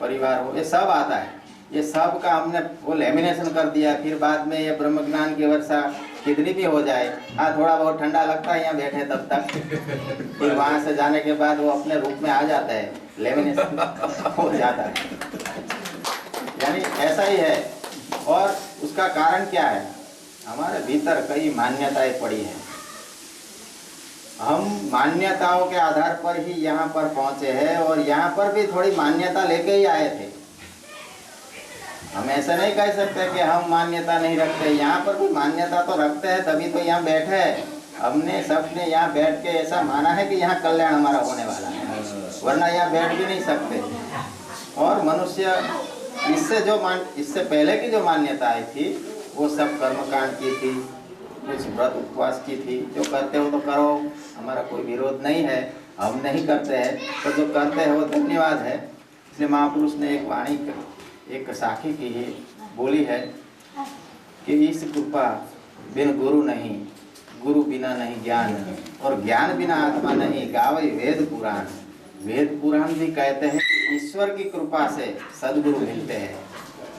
परिवार हो, ये सब आता है। ये सब का हमने वो लेमिनेशन कर दिया। फिर बाद में ये ब्रह्म ज्ञान की वर्षा कितनी भी हो जाए, हाँ थोड़ा बहुत ठंडा लगता है यहाँ बैठे तब तक, फिर वहाँ से जाने के बाद वो अपने रूप में आ जाता है, लेमिनेशन हो जाता है। यानी ऐसा ही है और उसका कारण क्या है? हमारे भीतर कई मान्यताएं पड़ी हैं। हम मान्यताओं के आधार पर ही यहाँ पर पहुँचे हैं और यहाँ पर भी थोड़ी मान्यता लेके ही आए थे। हम ऐसा नहीं कह सकते कि हम मान्यता नहीं रखते, यहाँ पर भी मान्यता तो रखते हैं, तभी तो यहाँ बैठे हैं। हमने सबने यहाँ बैठ के ऐसा माना है कि यहाँ कल्याण हमारा होने वाला है, वरना यहाँ बैठ भी नहीं सकते। और मनुष्य इससे पहले की जो मान्यताएं थी वो सब कर्मकांड की थी, कुछ व्रत उपवास की थी। जो करते हो तो करो, हमारा कोई विरोध नहीं है, हम नहीं करते हैं तो जो करते हैं वो धन्यवाद है। इसलिए महापुरुष ने एक वाणी, एक साखी की है, बोली है कि इस कृपा बिन गुरु नहीं, गुरु बिना नहीं ज्ञान, और ज्ञान बिना आत्मा नहीं, गावई वेद पुराण। वेद पुराण भी कहते हैं कि ईश्वर की कृपा से सद्गुरु मिलते हैं,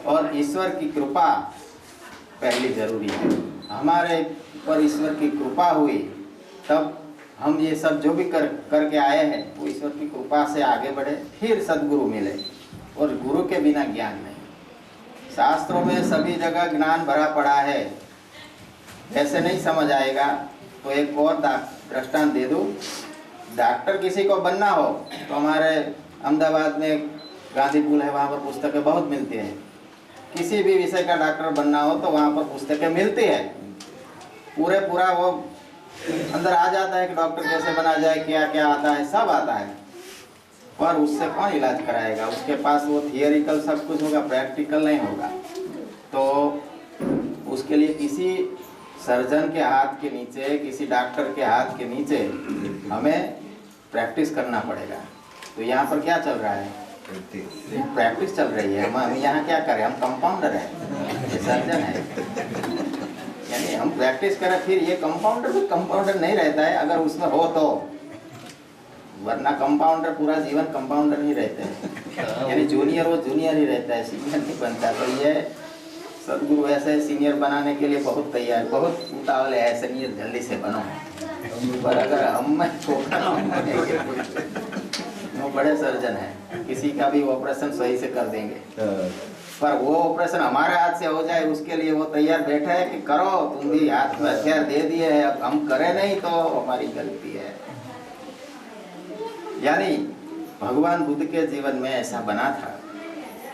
और ईश्वर की कृपा पहली जरूरी है। हमारे पर ईश्वर की कृपा हुई तब हम ये सब जो भी करके आए हैं वो ईश्वर की कृपा से आगे बढ़े, फिर सद्गुरु मिले। और गुरु के बिना ज्ञान नहीं। शास्त्रों में सभी जगह ज्ञान भरा पड़ा है, ऐसे नहीं समझ आएगा। तो एक और दृष्टांत दे दूं। डॉक्टर किसी को बनना हो तो हमारे अहमदाबाद में गांधी पुल है, वहाँ पर पुस्तकें बहुत मिलती हैं। किसी भी विषय का डॉक्टर बनना हो तो वहाँ पर पुस्तकें मिलती है, पूरा वो अंदर आ जाता है कि डॉक्टर कैसे बना जाए, क्या क्या आता है, सब आता है। पर उससे कौन इलाज कराएगा? उसके पास वो थियोरिकल सब कुछ होगा, प्रैक्टिकल नहीं होगा। तो उसके लिए किसी सर्जन के हाथ के नीचे, किसी डॉक्टर के हाथ के नीचे हमें प्रैक्टिस करना पड़ेगा। तो यहाँ पर क्या चल रहा है? प्रैक्टिस चल रही है। हम यहाँ क्या करें? हम कंपाउंडर हैं, सर्जन है। यानी हम प्रैक्टिस करें, फिर ये कंपाउंडर भी कंपाउंडर नहीं रहता है अगर उसमें हो तो, वरना कंपाउंडर पूरा जीवन कंपाउंडर ही रहते हैं। यानी जूनियर वो जूनियर ही रहता है, सीनियर नहीं बनता। तो ये सदगुरु ऐसे सीनियर बनाने के लिए बहुत तैयार, बहुत उतावले है, सीनियर जल्दी से बनो। पर अगर हम वो बड़े सर्जन हैं, किसी का भी ऑपरेशन सही से कर देंगे, पर वो ऑपरेशन हमारे हाथ से हो जाए उसके लिए वो तैयार बैठा है कि करो, तुम भी हाथ में हथियार दे दिए है, अब हम करें नहीं तो हमारी गलती है। यानी भगवान बुद्ध के जीवन में ऐसा बना था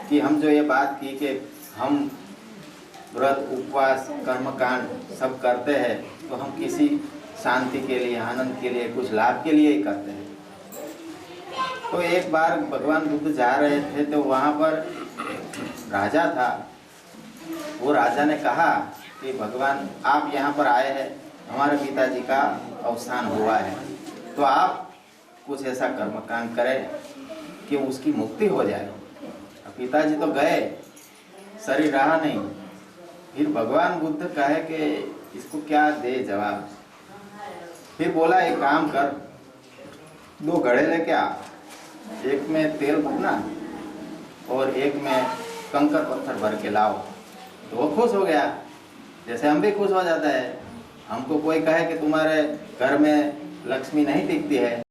कि हम जो ये बात की कि हम व्रत उपवास कर्मकांड सब करते हैं तो हम किसी शांति के लिए, आनंद के लिए, कुछ लाभ के लिए ही करते हैं। तो एक बार भगवान बुद्ध जा रहे थे तो वहाँ पर राजा था। वो राजा ने कहा कि भगवान आप यहाँ पर आए हैं, हमारे पिताजी का अवसान हुआ है, तो आप कुछ ऐसा कर्मकांड करें कि उसकी मुक्ति हो जाए। पिताजी तो गए, शरीर रहा नहीं। फिर भगवान बुद्ध कहे कि इसको क्या दे जवाब। फिर बोला एक काम कर, 2 घड़े लेके आ, एक में तेल भरना और एक में कंकर पत्थर भर के लाओ। तो वो खुश हो गया, जैसे हम भी खुश हो जाता है। हमको कोई कहे कि तुम्हारे घर में लक्ष्मी नहीं टिकती है,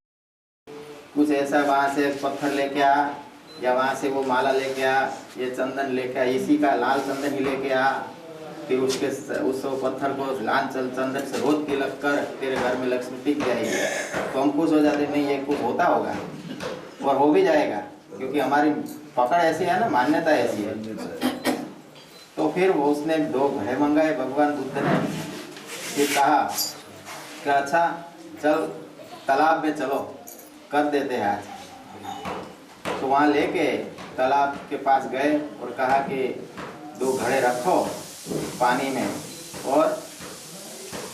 कुछ ऐसा वहाँ से पत्थर लेके आ, या वहाँ से वो माला लेके आ, ये चंदन लेके आ, इसी का लाल चंदन ही लेके आ, फिर उसके उस पत्थर को लाल चंदन से रोज तिलक कर, तेरे घर में लक्ष्मी टिक जाएगी। तो हम खुश हो जाते, नहीं ये कुछ होता होगा और हो भी जाएगा, क्योंकि हमारी पकड़ ऐसी है ना, मान्यता ऐसी है। तो फिर वो उसने 2 घड़े मंगाए भगवान बुद्ध ने। फिर कहा कि अच्छा चल तालाब में चलो, कर देते हैं आज। तो वहाँ लेके तालाब के पास गए और कहा कि 2 घड़े रखो पानी में और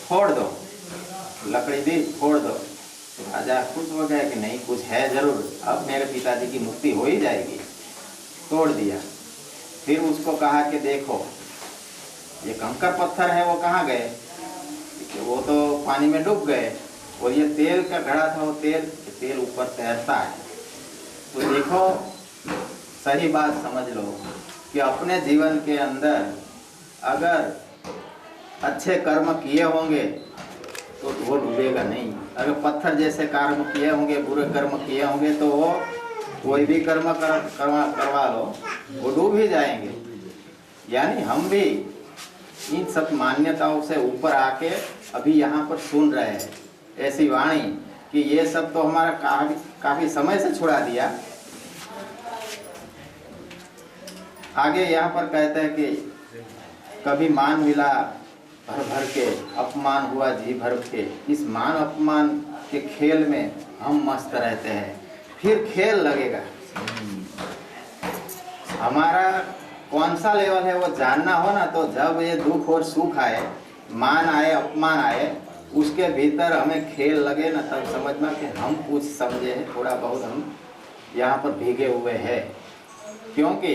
फोड़ दो, लकड़ी दी फोड़ दो। राजा खुश हो गया कि नहीं कुछ है जरूर, अब मेरे पिताजी की मुक्ति हो ही जाएगी। तोड़ दिया। फिर उसको कहा कि देखो ये कंकर पत्थर है वो कहाँ गए? वो तो पानी में डूब गए। और ये तेल का घड़ा था, वो तेल ऊपर तैरता है। तो देखो सही बात समझ लो कि अपने जीवन के अंदर अगर अच्छे कर्म किए होंगे तो वो डूबेगा नहीं। अगर पत्थर जैसे कर्म किए होंगे, बुरे कर्म किए होंगे, तो वो कोई भी कर्म करवा लो वो डूब ही जाएंगे। यानी हम भी इन सब मान्यताओं से ऊपर आके अभी यहाँ पर सुन रहे हैं ऐसी वाणी कि ये सब तो हमारा काफी समय से छुड़ा दिया। आगे यहाँ पर कहते हैं कि कभी मान मिला भर भर के, अपमान हुआ जी भर के। इस मान अपमान के खेल में हम मस्त रहते हैं। फिर खेल लगेगा, हमारा कौन सा लेवल है वो जानना हो ना, तो जब ये दुख और सुख आए, मान आए, अपमान आए, उसके भीतर हमें खेल लगे ना, तब समझना कि हम कुछ समझे हैं, थोड़ा बहुत हम यहाँ पर भीगे हुए हैं। क्योंकि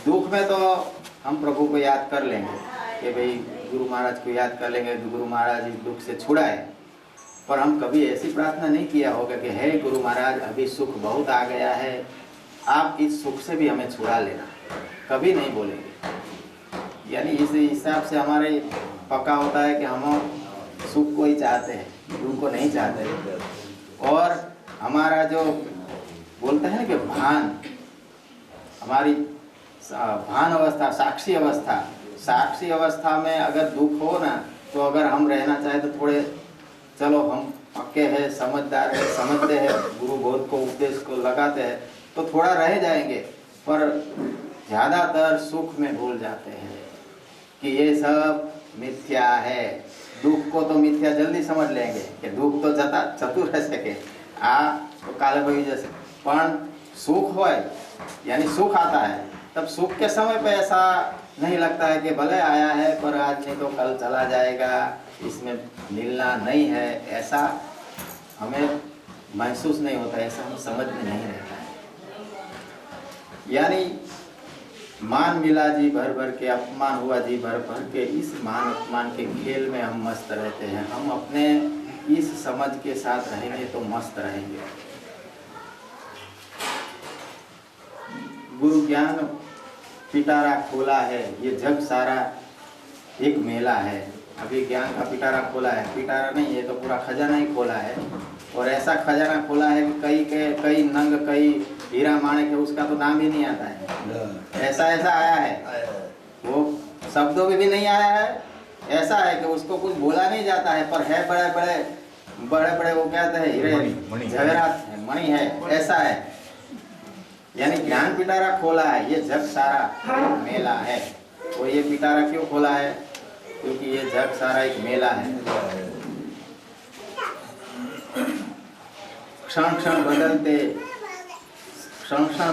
दुख में तो हम प्रभु को याद कर लेंगे कि भाई गुरु महाराज को याद कर लेंगे, गुरु महाराज इस दुख से छुड़ाए, पर हम कभी ऐसी प्रार्थना नहीं किया होगा कि हे गुरु महाराज अभी सुख बहुत आ गया है, आप इस सुख से भी हमें छुड़ा लेना, कभी नहीं बोलेंगे। यानी इस हिसाब से हमारे पक्का होता है कि हम सुख को ही चाहते हैं, दुख को नहीं चाहते। और हमारा जो बोलते हैं कि भान, हमारी भान अवस्था, साक्षी अवस्था में अगर दुख हो ना, तो अगर हम रहना चाहें तो थोड़े चलो हम पक्के हैं, समझदार है, समझते हैं, गुरु बोध को, उपदेश को लगाते हैं, तो थोड़ा रह जाएंगे। पर ज़्यादातर सुख में भूल जाते हैं कि ये सब मिथ्या है। दुख को तो मिथ्या जल्दी समझ लेंगे कि दुख तो जता चतुर रह सके तो काले बगी जैसे, पर सुख हो यानी सुख आता है, तब सुख के समय पे ऐसा नहीं लगता है कि भले आया है पर आज नहीं तो कल चला जाएगा, इसमें मिलना नहीं है, ऐसा हमें महसूस नहीं होता, ऐसा हम समझ में नहीं रहता है। यानी मान मिला जी भर भर के, अपमान हुआ जी भर भर के, इस मान अपमान के खेल में हम मस्त रहते हैं। हम अपने इस समझ के साथ रहेंगे तो मस्त रहेंगे। गुरु ज्ञान पिटारा खोला है, ये जग सारा एक मेला है। अभी ज्ञान का पिटारा खोला है, पिटारा नहीं, ये तो पूरा खजाना ही खोला है। और ऐसा खजाना खोला है कि कई नंग, कई हीरा माणिक है, उसका तो नाम ही नहीं आता है। ऐसा आया है, वो शब्दों में भी नहीं आया है। ऐसा है कि उसको कुछ बोला नहीं जाता है, पर है बड़े बड़े वो कहते हैं हीरे जवेरात है, मणि है, ऐसा है। यानी ज्ञान पिटारा खोला है, ये जग सारा मेला है। और ये पिटारा क्यों खोला है? क्योंकि ये जग सारा एक मेला है। क्षण क्षण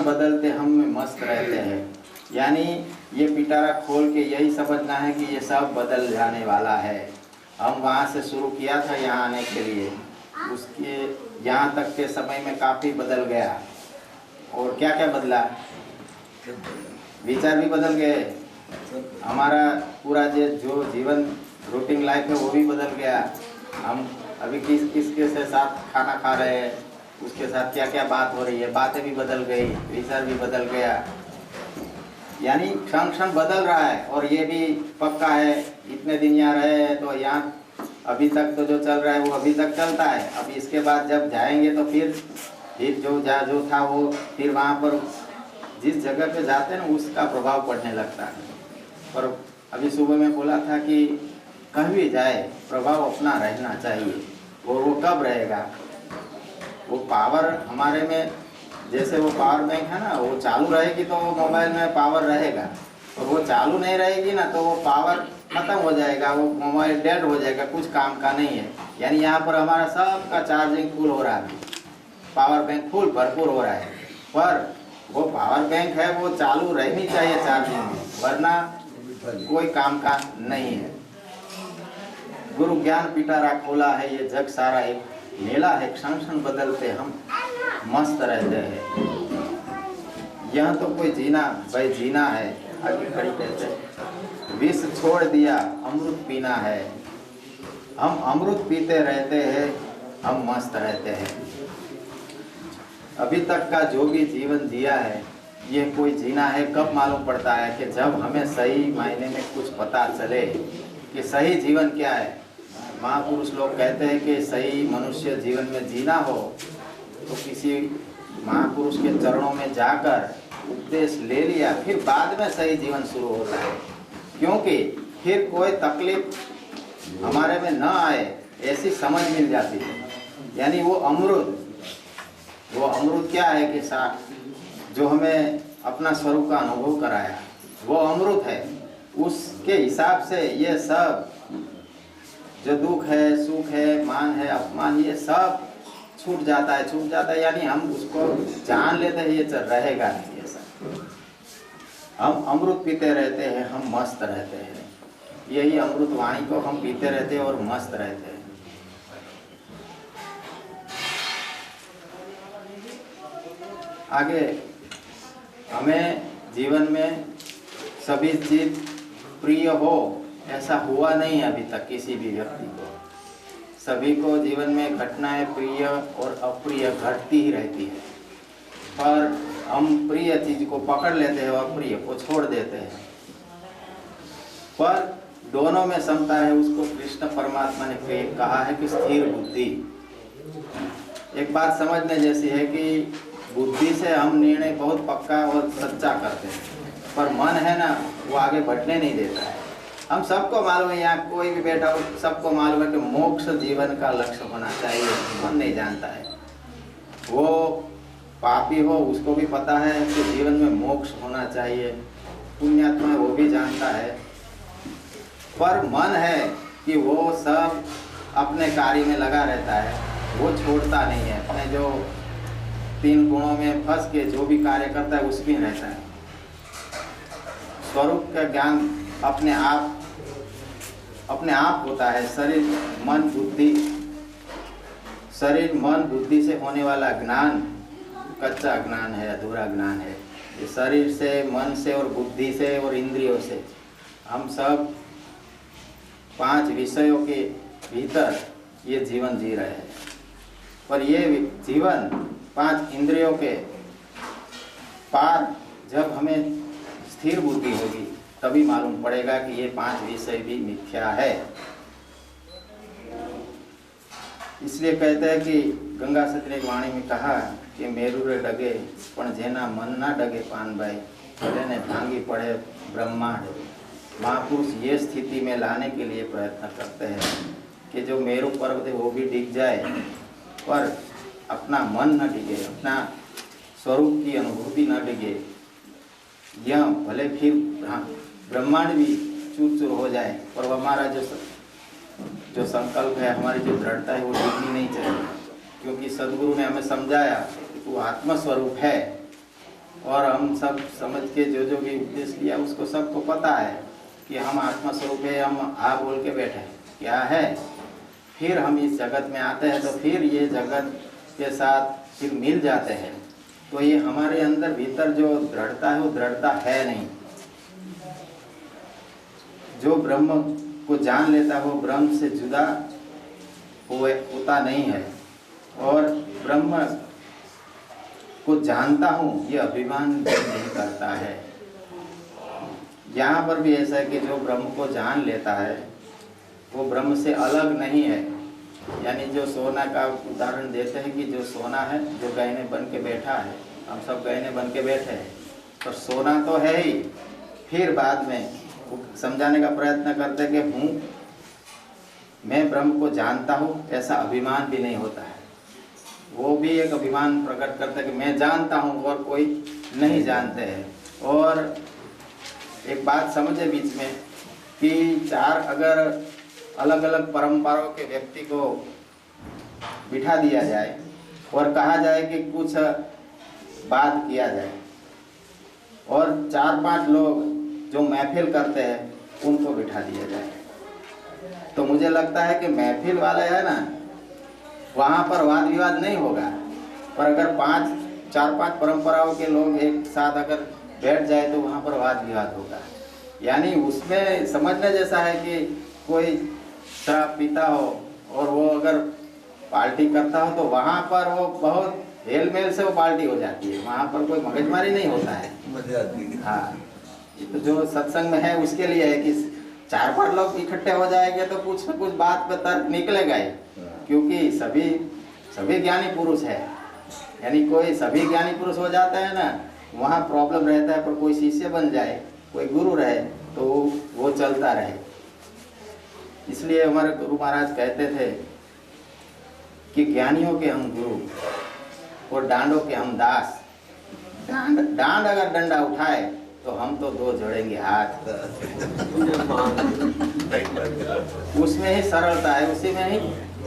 बदलते हम में मस्त रहते हैं। यानी ये पिटारा खोल के यही समझना है कि ये सब बदल जाने वाला है। हम वहाँ से शुरू किया था यहाँ आने के लिए, उसके यहाँ तक के समय में काफ़ी बदल गया। और क्या क्या बदला? विचार भी बदल गए, हमारा पूरा जो जीवन रूटीन लाइफ है वो भी बदल गया। हम अभी किसके से साथ खाना खा रहे हैं, उसके साथ क्या क्या बात हो रही है, बातें भी बदल गई, विचार भी बदल गया। यानी क्षण क्षण बदल रहा है। और ये भी पक्का है, इतने दिन यहाँ रहे हैं तो यहाँ अभी तक तो जो चल रहा है वो अभी तक चलता है। अब इसके बाद जब जाएंगे तो फिर जो था वो फिर वहाँ पर जिस जगह पे जाते हैं ना उसका प्रभाव पड़ने लगता है। पर अभी सुबह में बोला था कि कहीं भी जाए प्रभाव अपना रहना चाहिए। और वो कब रहेगा? वो पावर हमारे में, जैसे वो पावर बैंक है ना, वो चालू रहेगी तो वो मोबाइल में पावर रहेगा, और वो चालू नहीं रहेगी ना तो वो पावर खत्म हो जाएगा, वो मोबाइल डेड हो जाएगा, कुछ काम का नहीं है। यानी यहाँ पर हमारा सबका चार्जिंग फुल हो रहा है, पावर बैंक फुल भरपूर हो रहा है। पर वो पावर बैंक है वो चालू रहनी चाहिए चार्जिंग में, वरना कोई काम का नहीं है। गुरु ज्ञान पिटारा खोला है, ये जग सारा एक मेला है। क्षण क्षण बदलते हम मस्त रहते हैं। यह तो कोई जीना भाई जीना है, आगे खड़ी कहते हैं विष छोड़ दिया अमृत पीना है। हम अमृत पीते रहते हैं, हम मस्त रहते हैं। अभी तक का जो भी जीवन जिया है ये कोई जीना है, कब मालूम पड़ता है कि जब हमें सही मायने में कुछ पता चले कि सही जीवन क्या है। महापुरुष लोग कहते हैं कि सही मनुष्य जीवन में जीना हो तो किसी महापुरुष के चरणों में जाकर उपदेश ले लिया, फिर बाद में सही जीवन शुरू होता है। क्योंकि फिर कोई तकलीफ हमारे में न आए ऐसी समझ मिल जाती है। यानी वो अमृत क्या है कि जो हमें अपना स्वरूप का अनुभव कराया, वो अमृत है। उसके हिसाब से ये सब जो दुख है, सुख है, मान है, अपमान, ये सब छूट जाता है। यानी हम उसको जान लेते हैं, ये रहेगा नहीं ऐसा। हम अमृत पीते रहते हैं, हम मस्त रहते हैं। यही अमृत वाणी को हम पीते रहते हैं और मस्त रहते हैं। आगे हमें जीवन में सभी चीज प्रिय हो ऐसा हुआ नहीं अभी तक किसी भी व्यक्ति को। सभी को जीवन में घटनाएं प्रिय और अप्रिय घटती ही रहती है, पर हम प्रिय चीज को पकड़ लेते हैं और अप्रिय को छोड़ देते हैं। पर दोनों में समता है, उसको कृष्ण परमात्मा ने कहा है कि स्थिर बुद्धि। एक बात समझने जैसी है कि बुद्धि से हम निर्णय बहुत पक्का और सच्चा करते हैं, पर मन है ना, वो आगे बढ़ने नहीं देता है। हम सबको मालूम है, यहाँ कोई भी बैठा हो सबको मालूम है कि मोक्ष जीवन का लक्ष्य होना चाहिए, मन नहीं जानता है। वो पापी हो उसको भी पता है कि जीवन में मोक्ष होना चाहिए, पुण्यात्मा वो भी जानता है, पर मन है कि वो सब अपने कार्य में लगा रहता है, वो छोड़ता नहीं है। अपने जो 3 गुणों में फंस के जो भी कार्य करता है उसमें रहता है। स्वरूप का ज्ञान अपने आप होता है। शरीर मन बुद्धि से होने वाला ज्ञान कच्चा ज्ञान है, अधूरा ज्ञान है। ये शरीर से, मन से और बुद्धि से और इंद्रियों से हम सब 5 विषयों के भीतर ये जीवन जी रहे हैं। पर ये जीवन 5 इंद्रियों के पार जब हमें स्थिर बुद्धि होगी तभी मालूम पड़ेगा कि ये 5 विषय भी मिथ्या है। इसलिए कहते हैं कि गंगा सती ने वाणी में कहा कि मेरु रे डगे पण जेना मन ना डगे पानबाई, भले ने भांगी पड़े ब्रह्मांड। महापुरुष ये स्थिति में लाने के लिए प्रयत्न करते हैं कि जो मेरु पर्वत है वो भी डिग जाए, पर अपना मन न डिगे, अपना स्वरूप की अनुभूति न डिगे। यह भले फिर ब्रह्मांड भी चूर चूर हो जाए, पर हमारा जो संकल्प है, हमारी जो दृढ़ता है वो डिगनी नहीं चाहिए। क्योंकि सदगुरु ने हमें समझाया कि तू आत्मस्वरूप है, और हम सब समझ के जो भी उपदेश लिया उसको सबको पता है कि हम आत्मस्वरूप है। हम बोल के बैठे क्या है, फिर हम इस जगत में आते हैं तो फिर ये जगत के साथ फिर मिल जाते हैं। तो ये हमारे अंदर भीतर जो दृढ़ता है वो दृढ़ता है नहीं। जो ब्रह्म को जान लेता है वो ब्रह्म से जुदा होता नहीं है, और ब्रह्म को जानता हूँ ये अभिमान नहीं करता है। यहाँ पर भी ऐसा है कि जो ब्रह्म को जान लेता है वो ब्रह्म से अलग नहीं है। यानी जो सोना का उदाहरण देते हैं कि जो सोना है, जो गहने बन के बैठा है, हम सब गहने बन के बैठे हैं, तो सोना तो है ही। फिर बाद में समझाने का प्रयत्न करते हैं कि मैं ब्रह्म को जानता हूँ, ऐसा अभिमान भी नहीं होता है। वो भी एक अभिमान प्रकट करता है कि मैं जानता हूँ और कोई नहीं जानते हैं। और एक बात समझे बीच में कि 4 अगर अलग अलग परंपराओं के व्यक्ति को बिठा दिया जाए और कहा जाए कि कुछ बात किया जाए, और 4-5 लोग जो महफिल करते हैं उनको बिठा दिया जाए, तो मुझे लगता है कि महफिल वाले है ना, वहाँ पर वाद विवाद नहीं होगा। पर अगर 4-5 परंपराओं के लोग एक साथ अगर बैठ जाए तो वहाँ पर वाद विवाद होगा। यानी उसमें समझने जैसा है कि कोई शराब पीता हो और वो अगर पार्टी करता हो तो वहाँ पर वो बहुत हेल मेल से वो पार्टी हो जाती है, वहाँ पर कोई मगजमारी नहीं होता है, मजा आती है। हाँ, तो जो सत्संग में है उसके लिए है कि 4-5 लोग इकट्ठे हो जाएंगे तो कुछ न कुछ बात पे तर्क निकलेगा ही, क्योंकि सभी ज्ञानी पुरुष है। यानी कोई सभी ज्ञानी पुरुष हो जाता है ना वहाँ प्रॉब्लम रहता है, पर कोई शिष्य बन जाए, कोई गुरु रहे तो वो चलता रहे। इसलिए हमारे गुरु महाराज कहते थे कि ज्ञानियों के हम गुरु और डांडों के हम दास। डांड अगर डंडा उठाए तो हम तो दो जोड़ेंगे हाथ। उसमें ही सरलता है, उसी में ही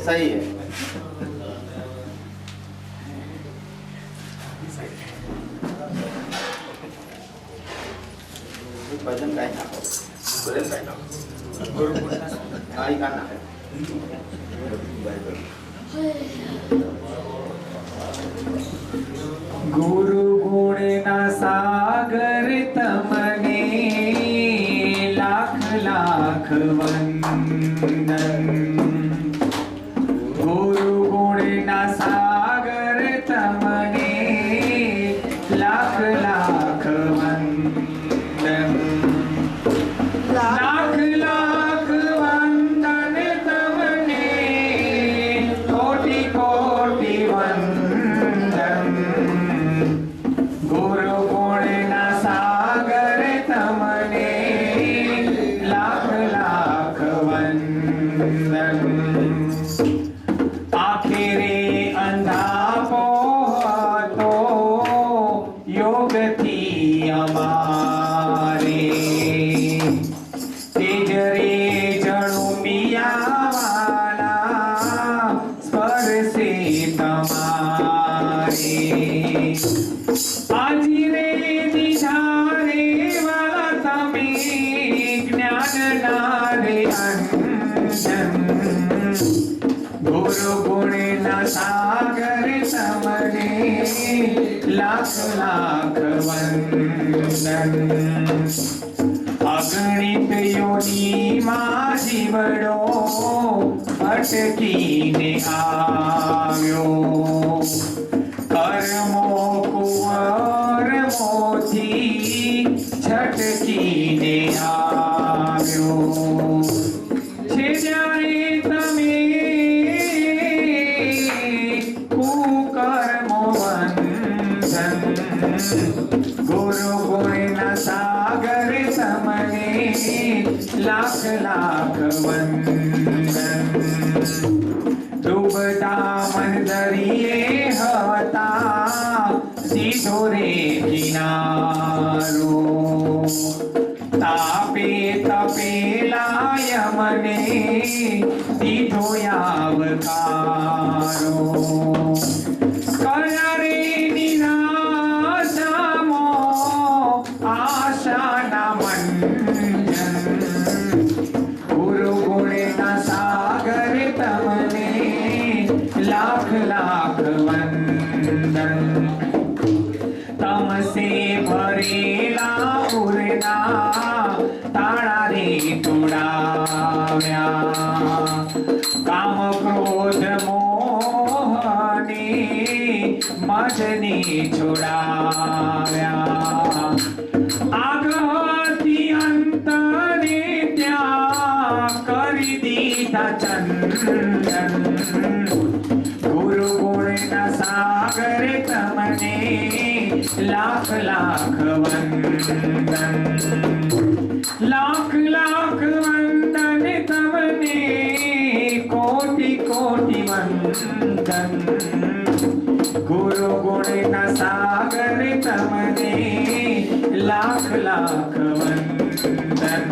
सही है। भजन गायना गाड़ी गाना है। गुरु गुण ना सागर तमने लाख लाख वंदन। गुरु गुण ना सागर तमने लाख लाख वंदन। लाख लाख वंदन तमने कोटि कोटि वंदन। गुरु गुण ना सागर तमने लाख लाख वंदन। आखिरे अंधा पोहतो योग थी अमारे। तेजरे जणु मियावाला स्वर से तमारे। आजीरे निधारे वाला तमे ज्ञान नारे अंजन। गुरु गुण न सागर तमने लाख लाख वंदन। अगणित योनि मां जीवड़ो भटकीने આવ્યો। कर्मो कुंवर मोती छटकीने આવ્યો। छे जाए तमे कुकर्मो बंधन। गुरु गुण न सागर तमने लाख लाख वंदन। डूबता मन दरिये हता सीधो रे किनारो। तापे तपेला यमने दीधो यावकारो। कया रे निराशामो आशा ना मंजन। गुरु गुण ना सागर तमने लाख लाख वंदन। तमसे भरेला उरना ताड़ा रे तोड़ाव्या। काम क्रोध मोहने मजने छोड़ाव्या। आगति अंतरे त्याग करी दीधा चंदन। गुरु गुण न सागर तमने लाख लाख वंदन। लाख लाख वंदन तमने कोटि कोटि वंदन। गुरु गुण न सागर तमने लाख लाख वंदन।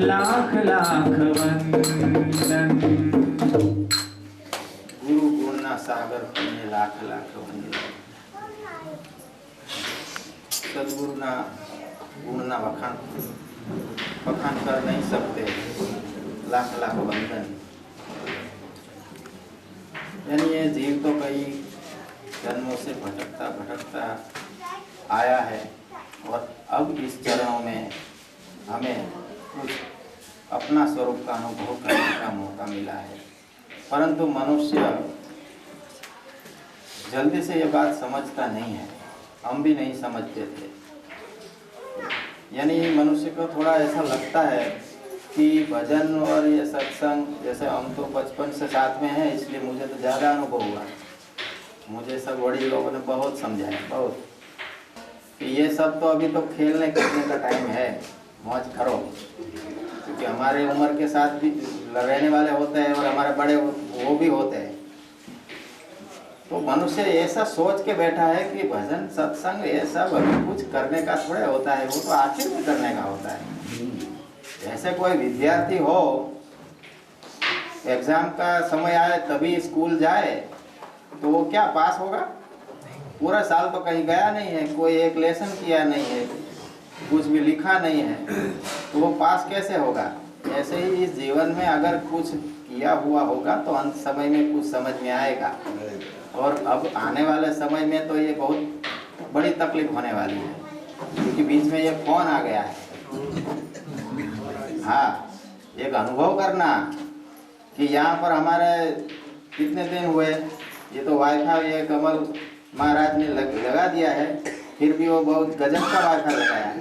लाख लाख वंदन। गुरु गुण ना सागर तमने लाख लाख वंदन। सदगुरु ना गुण ना बखान कर नहीं सकते, लाख लाख वंदन। यानी ये जीव तो कई जन्मों से भटकता भटकता आया है और अब इस चरणों में हमें कुछ अपना स्वरूप का अनुभव करने का मौका मिला है। परंतु मनुष्य जल्दी से ये बात समझता नहीं है, हम भी नहीं समझते थे। यानी मनुष्य को थोड़ा ऐसा लगता है कि भजन और ये सत्संग, जैसे हम तो बचपन से साथ में हैं इसलिए मुझे तो ज़्यादा अनुभव हुआ। मुझे सब बड़े लोगों ने बहुत समझाया, बहुत। कि ये सब तो अभी तो खेलने कूदने का टाइम है, मौज करो, क्योंकि हमारे उम्र के साथ भी रहने वाले होते हैं और हमारे बड़े वो भी होते हैं। तो मनुष्य ऐसा सोच के बैठा है कि भजन सत्संग ये सब अभी कुछ करने का थोड़ा होता है, वो तो आखिर में करने का होता है। ऐसे कोई विद्यार्थी हो, एग्जाम का समय आए तभी स्कूल जाए तो वो क्या पास होगा? पूरा साल तो कहीं गया नहीं है, कोई एक लेसन किया नहीं है, कुछ भी लिखा नहीं है, तो वो पास कैसे होगा? ऐसे ही इस जीवन में अगर कुछ किया हुआ होगा तो अंत समय में कुछ समझ में आएगा। और अब आने वाले समय में तो ये बहुत बड़ी तकलीफ होने वाली है, क्योंकि बीच में ये फोन आ गया है। हाँ, एक अनुभव करना कि यहाँ पर हमारे कितने दिन हुए, ये तो वाईफाई ये कमल महाराज ने लगा दिया है, फिर भी वो बहुत गजब का वाईफाई लगाया है,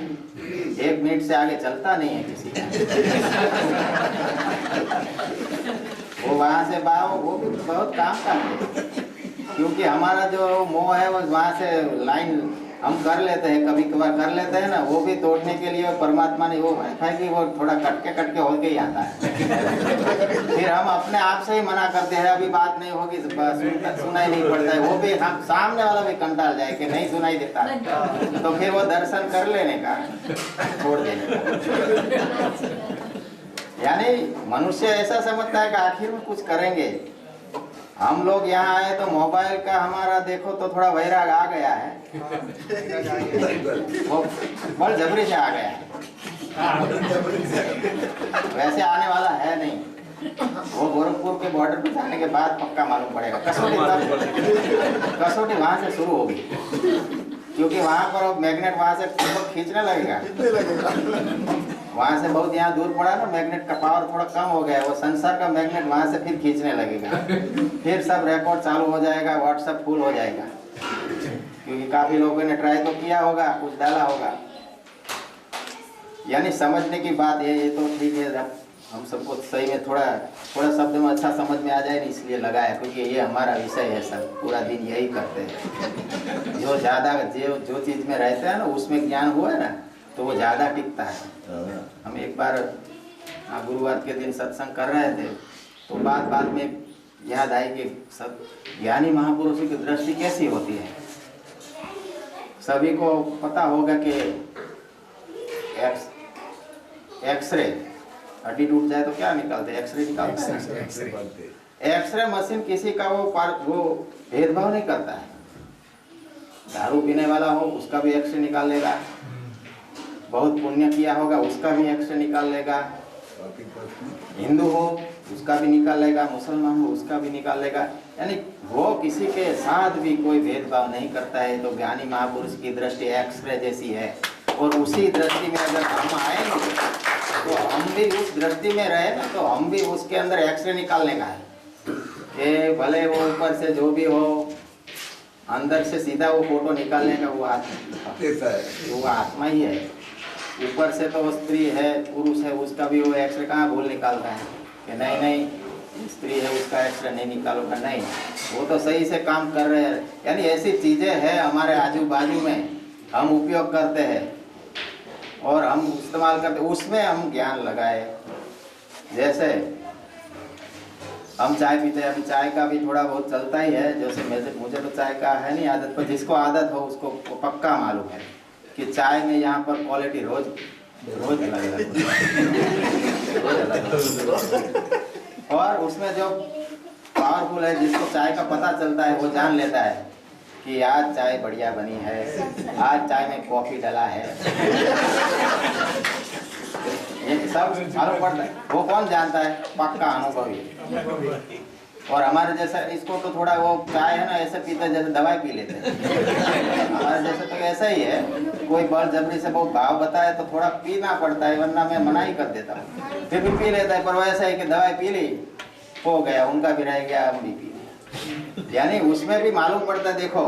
1 मिनट से आगे चलता नहीं है किसी का। वो वहाँ से वो भी बहुत काम का है, क्योंकि हमारा जो मोह है वो वहाँ से लाइन हम कर लेते हैं, कभी कभार कर लेते हैं ना, वो भी तोड़ने के लिए परमात्मा ने वो वाईफाई की वो थोड़ा कटके होके ही आता है। फिर हम अपने आप से ही मना करते हैं, अभी बात नहीं होगी, सुनाई नहीं पड़ता है, वो भी हम सामने वाला भी कंटाल जाए कि नहीं सुनाई देता, तो फिर वो दर्शन कर लेने का छोड़ देने का। यानी मनुष्य ऐसा समझता है कि आखिर में कुछ करेंगे। हम लोग यहाँ आए तो मोबाइल का हमारा देखो तो थोड़ा वैराग आ गया है, वो बड़ जबरी से आ गया है, वैसे आने वाला है नहीं। वो गोरखपुर के बॉर्डर पे जाने के बाद पक्का मालूम पड़ेगा। कसौटी वहाँ से शुरू होगी, क्योंकि वहाँ पर मैग्नेट वहाँ से खींचने लगेगा, वहाँ से बहुत यहाँ दूर पड़ा ना, मैग्नेट का पावर थोड़ा कम हो गया, वो संसार का मैग्नेट वहाँ से फिर खींचने लगेगा, फिर सब रिकॉर्ड चालू हो जाएगा, व्हाट्सएप फुल हो जाएगा, क्योंकि काफी लोगों ने ट्राई तो किया होगा, कुछ डाला होगा। यानी समझने की बात है, ये तो ठीक है, जब हम सबको सही में थोड़ा शब्द में अच्छा समझ में आ जाए, इसलिए लगाया, क्योंकि ये हमारा विषय है, सब पूरा दिन यही करते हैं। जो ज़्यादा जो चीज़ में रहते हैं ना, उसमें ज्ञान हुआ है ना, तो वो ज़्यादा टिकता है। हम एक बार गुरुवार के दिन सत्संग कर रहे थे, तो बात में याद आई कि सब ज्ञानी महापुरुषों की दृष्टि कैसी होती है। सभी को पता होगा कि एक्सरे, हड्डी टूट जाए तो क्या निकालते हैं? एक्सरे निकालते हैं। एक्सरे मशीन किसी का वो भेदभाव नहीं करता है। दारू पीने वाला हो उसका भी एक्सरे निकाल लेगा, बहुत पुण्य किया होगा उसका भी एक्सरे निकाल लेगा, हिंदू हो उसका भी निकाल लेगा, मुसलमान हो उसका भी निकाल लेगा। यानी वो किसी के साथ भी कोई भेदभाव नहीं करता है। तो ज्ञानी महापुरुष की दृष्टि एक्सरे जैसी है, और उसी दृष्टि में अगर हम आएंगे तो हम भी उस दृष्टि में रहे ना, तो हम भी उसके अंदर एक्सरे निकालने का है कि भले वो ऊपर से जो भी हो, अंदर से सीधा वो फोटो निकालने का वो आत्मा ही है। ऊपर से तो वो स्त्री है पुरुष है, उसका भी वो एक्सरे कहाँ भूल निकालता है कि नहीं स्त्री है उसका एक्सरे नहीं निकालूंगा, नहीं, वो तो सही से काम कर रहे हैं। यानी ऐसी चीजें हैं हमारे आजू बाजू में, हम उपयोग करते हैं और हम इस्तेमाल करते, उसमें हम ज्ञान लगाए। जैसे हम चाय पीते हैं, अभी चाय का भी थोड़ा बहुत चलता ही है, जैसे मुझे तो चाय का है नहीं आदत, पर जिसको आदत हो उसको पक्का मालूम है कि चाय में यहाँ पर क्वालिटी रोज अलग और उसमें जो पावरफुल है, जिसको चाय का पता चलता है वो जान लेता है कि आज चाय बढ़िया बनी है, आज चाय में कॉफी डाला है, ये सब मालूम पड़ता है। वो कौन जानता है? पक्का अनुभवी। और हमारे जैसा इसको तो थोड़ा वो चाय है ना ऐसे पीते जैसे दवाई पी लेते हैं। हमारे जैसे तो ऐसा ही है, कोई बल जबरी से बहुत भाव बताए तो थोड़ा पीना पड़ता है, वरना मैं मना ही कर देता हूँ, फिर भी पी लेता है। पर वैसा है कि दवाई पी ली हो गया, उनका भी रह गया, हम भी पी लिया। यानी उसमें भी मालूम पड़ता है, देखो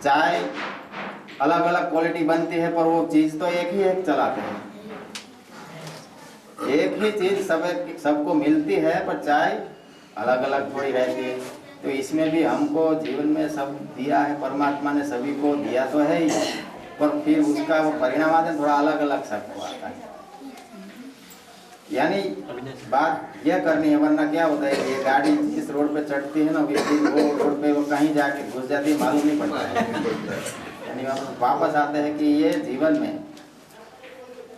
चाय अलग अलग क्वालिटी बनती है, पर वो चीज तो एक ही एक चलाते हैं, एक ही चीज सबको मिलती है, पर चाय अलग अलग थोड़ी रहती है। तो इसमें भी हमको जीवन में सब दिया है, परमात्मा ने सभी को दिया तो है ही, पर फिर उसका वो परिणाम आते हैं थोड़ा अलग अलग सबको आता है। यानी बात यह करनी है, वरना क्या होता है ये गाड़ी जिस रोड पे चढ़ती है ना वो रोड पे वो कहीं जाके घुस जाती है, मालूम नहीं पड़ता है। यानी वापस आते हैं कि ये जीवन में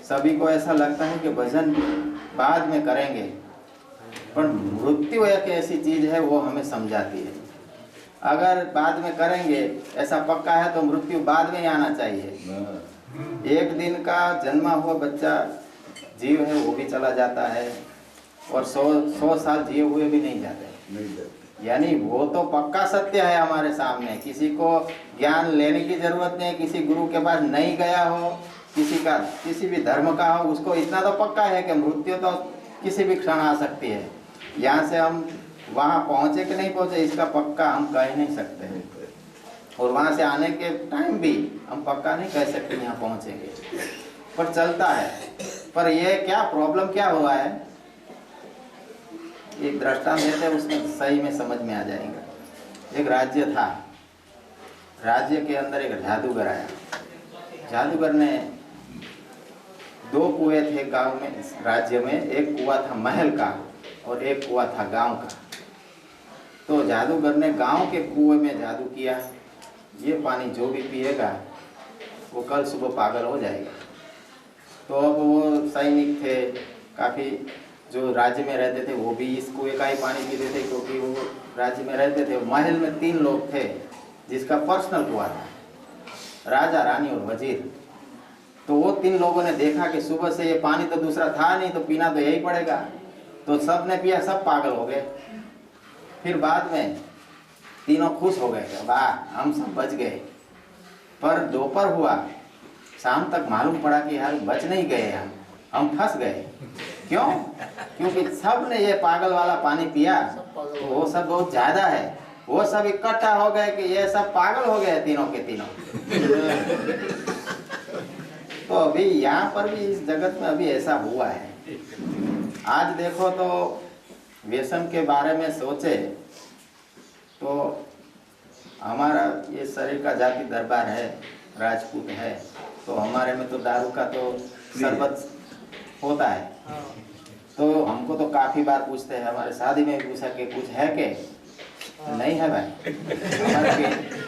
सभी को ऐसा लगता है कि भजन बाद में करेंगे, पर मृत्यु एक ऐसी चीज है वो हमें समझाती है। अगर बाद में करेंगे ऐसा पक्का है तो मृत्यु बाद में ही आना चाहिए। एक दिन का जन्मा हुआ बच्चा जीव है वो भी चला जाता है, और 100 साल जिए हुए भी नहीं जाते। यानी वो तो पक्का सत्य है हमारे सामने, किसी को ज्ञान लेने की जरूरत नहीं, किसी गुरु के पास नहीं गया हो, किसी भी धर्म का हो, उसको इतना तो पक्का है कि मृत्यु तो किसी भी क्षण आ सकती है। यहाँ से हम वहाँ पहुँचे कि नहीं पहुँचे इसका पक्का हम कह नहीं सकते, और वहाँ से आने के टाइम भी हम पक्का नहीं कह सकते यहाँ पहुँचेंगे, पर चलता है। पर ये क्या प्रॉब्लम क्या हुआ है, एक दृष्टांत देते हैं उसमें सही में समझ में आ जाएगा। एक राज्य था, राज्य के अंदर एक जादूगर आया। जादूगर ने 2 कुएं थे गांव में, राज्य में। एक कुआं था महल का और एक कुआं था गांव का। तो जादूगर ने गांव के कुएं में जादू किया, ये पानी जो भी पिएगा वो कल सुबह पागल हो जाएगा। तो अब वो सैनिक थे काफ़ी जो राज्य में रहते थे, वो भी इस कुएं का ही पानी पीते थे, क्योंकि वो राज्य में रहते थे। महल में 3 लोग थे जिसका पर्सनल कुआं था, राजा, रानी और वजीर। तो वो 3 लोगों ने देखा कि सुबह से ये पानी तो दूसरा था नहीं, तो पीना तो यही पड़ेगा। तो सब ने पिया, सब पागल हो गए। फिर बाद में तीनों खुश हो गए, वाह हम सब बच गए। पर दोपहर हुआ, शाम तक मालूम पड़ा कि यार बच नहीं गए, हम फंस गए। क्यों? क्योंकि सब ने ये पागल वाला पानी पिया, तो वो सब बहुत ज्यादा है, वो सब इकट्ठा हो गए कि ये सब पागल हो गए तीनों के तीनों। तो अभी यहाँ पर भी इस जगत में अभी ऐसा हुआ है। आज देखो तो व्यसन के बारे में सोचे तो हमारा ये शरीर का जाति दरबार है, राजपूत है, तो हमारे में तो दारू का तो शरबत होता है। तो हमको तो काफी बार पूछते हैं, हमारे शादी में पूछा कि कुछ है के नहीं है भाई।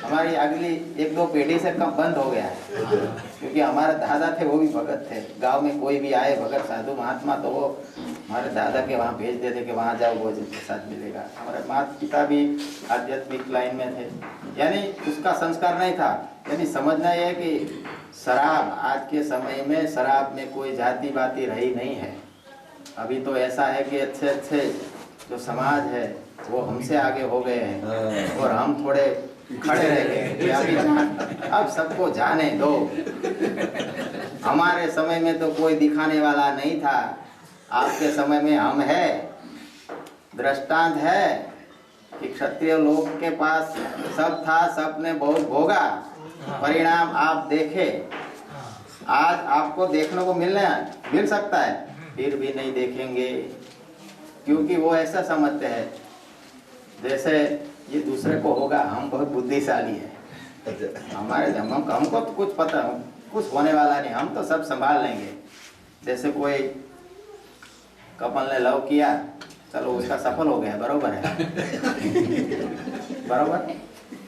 हमारी अगली 1-2 पीढ़ी से कम बंद हो गया है, क्योंकि हमारे दादा थे वो भी भगत थे। गांव में कोई भी आए भगत साधु महात्मा तो वो हमारे दादा के वहाँ भेज देते कि वहाँ जाओ भोजन प्रसाद मिलेगा। हमारे माता पिता भी आध्यात्मिक लाइन में थे, यानी उसका संस्कार नहीं था। यानी समझना यह है कि शराब आज के समय में शराब में कोई जाति बाती रही नहीं है। अभी तो ऐसा है कि अच्छे अच्छे जो समाज है वो हमसे आगे हो गए हैं, और हम थोड़े खड़े रह गए। अभी अब सबको जाने दो। हमारे समय में तो कोई दिखाने वाला नहीं था, आपके समय में हम है। दृष्टांत है कि क्षत्रिय लोग के पास सब था, सबने बहुत भोगा, परिणाम आप देखे। आज आपको देखने को मिल सकता है, फिर भी नहीं देखेंगे, क्योंकि वो ऐसा समझते हैं जैसे ये दूसरे को होगा, हम बहुत बुद्धिशाली है, हमारे हमको तो कुछ पता, कुछ होने वाला नहीं, हम तो सब संभाल लेंगे। जैसे कोई कपल ने लव किया, चलो उसका सफल हो गया, बरोबर है बरोबर,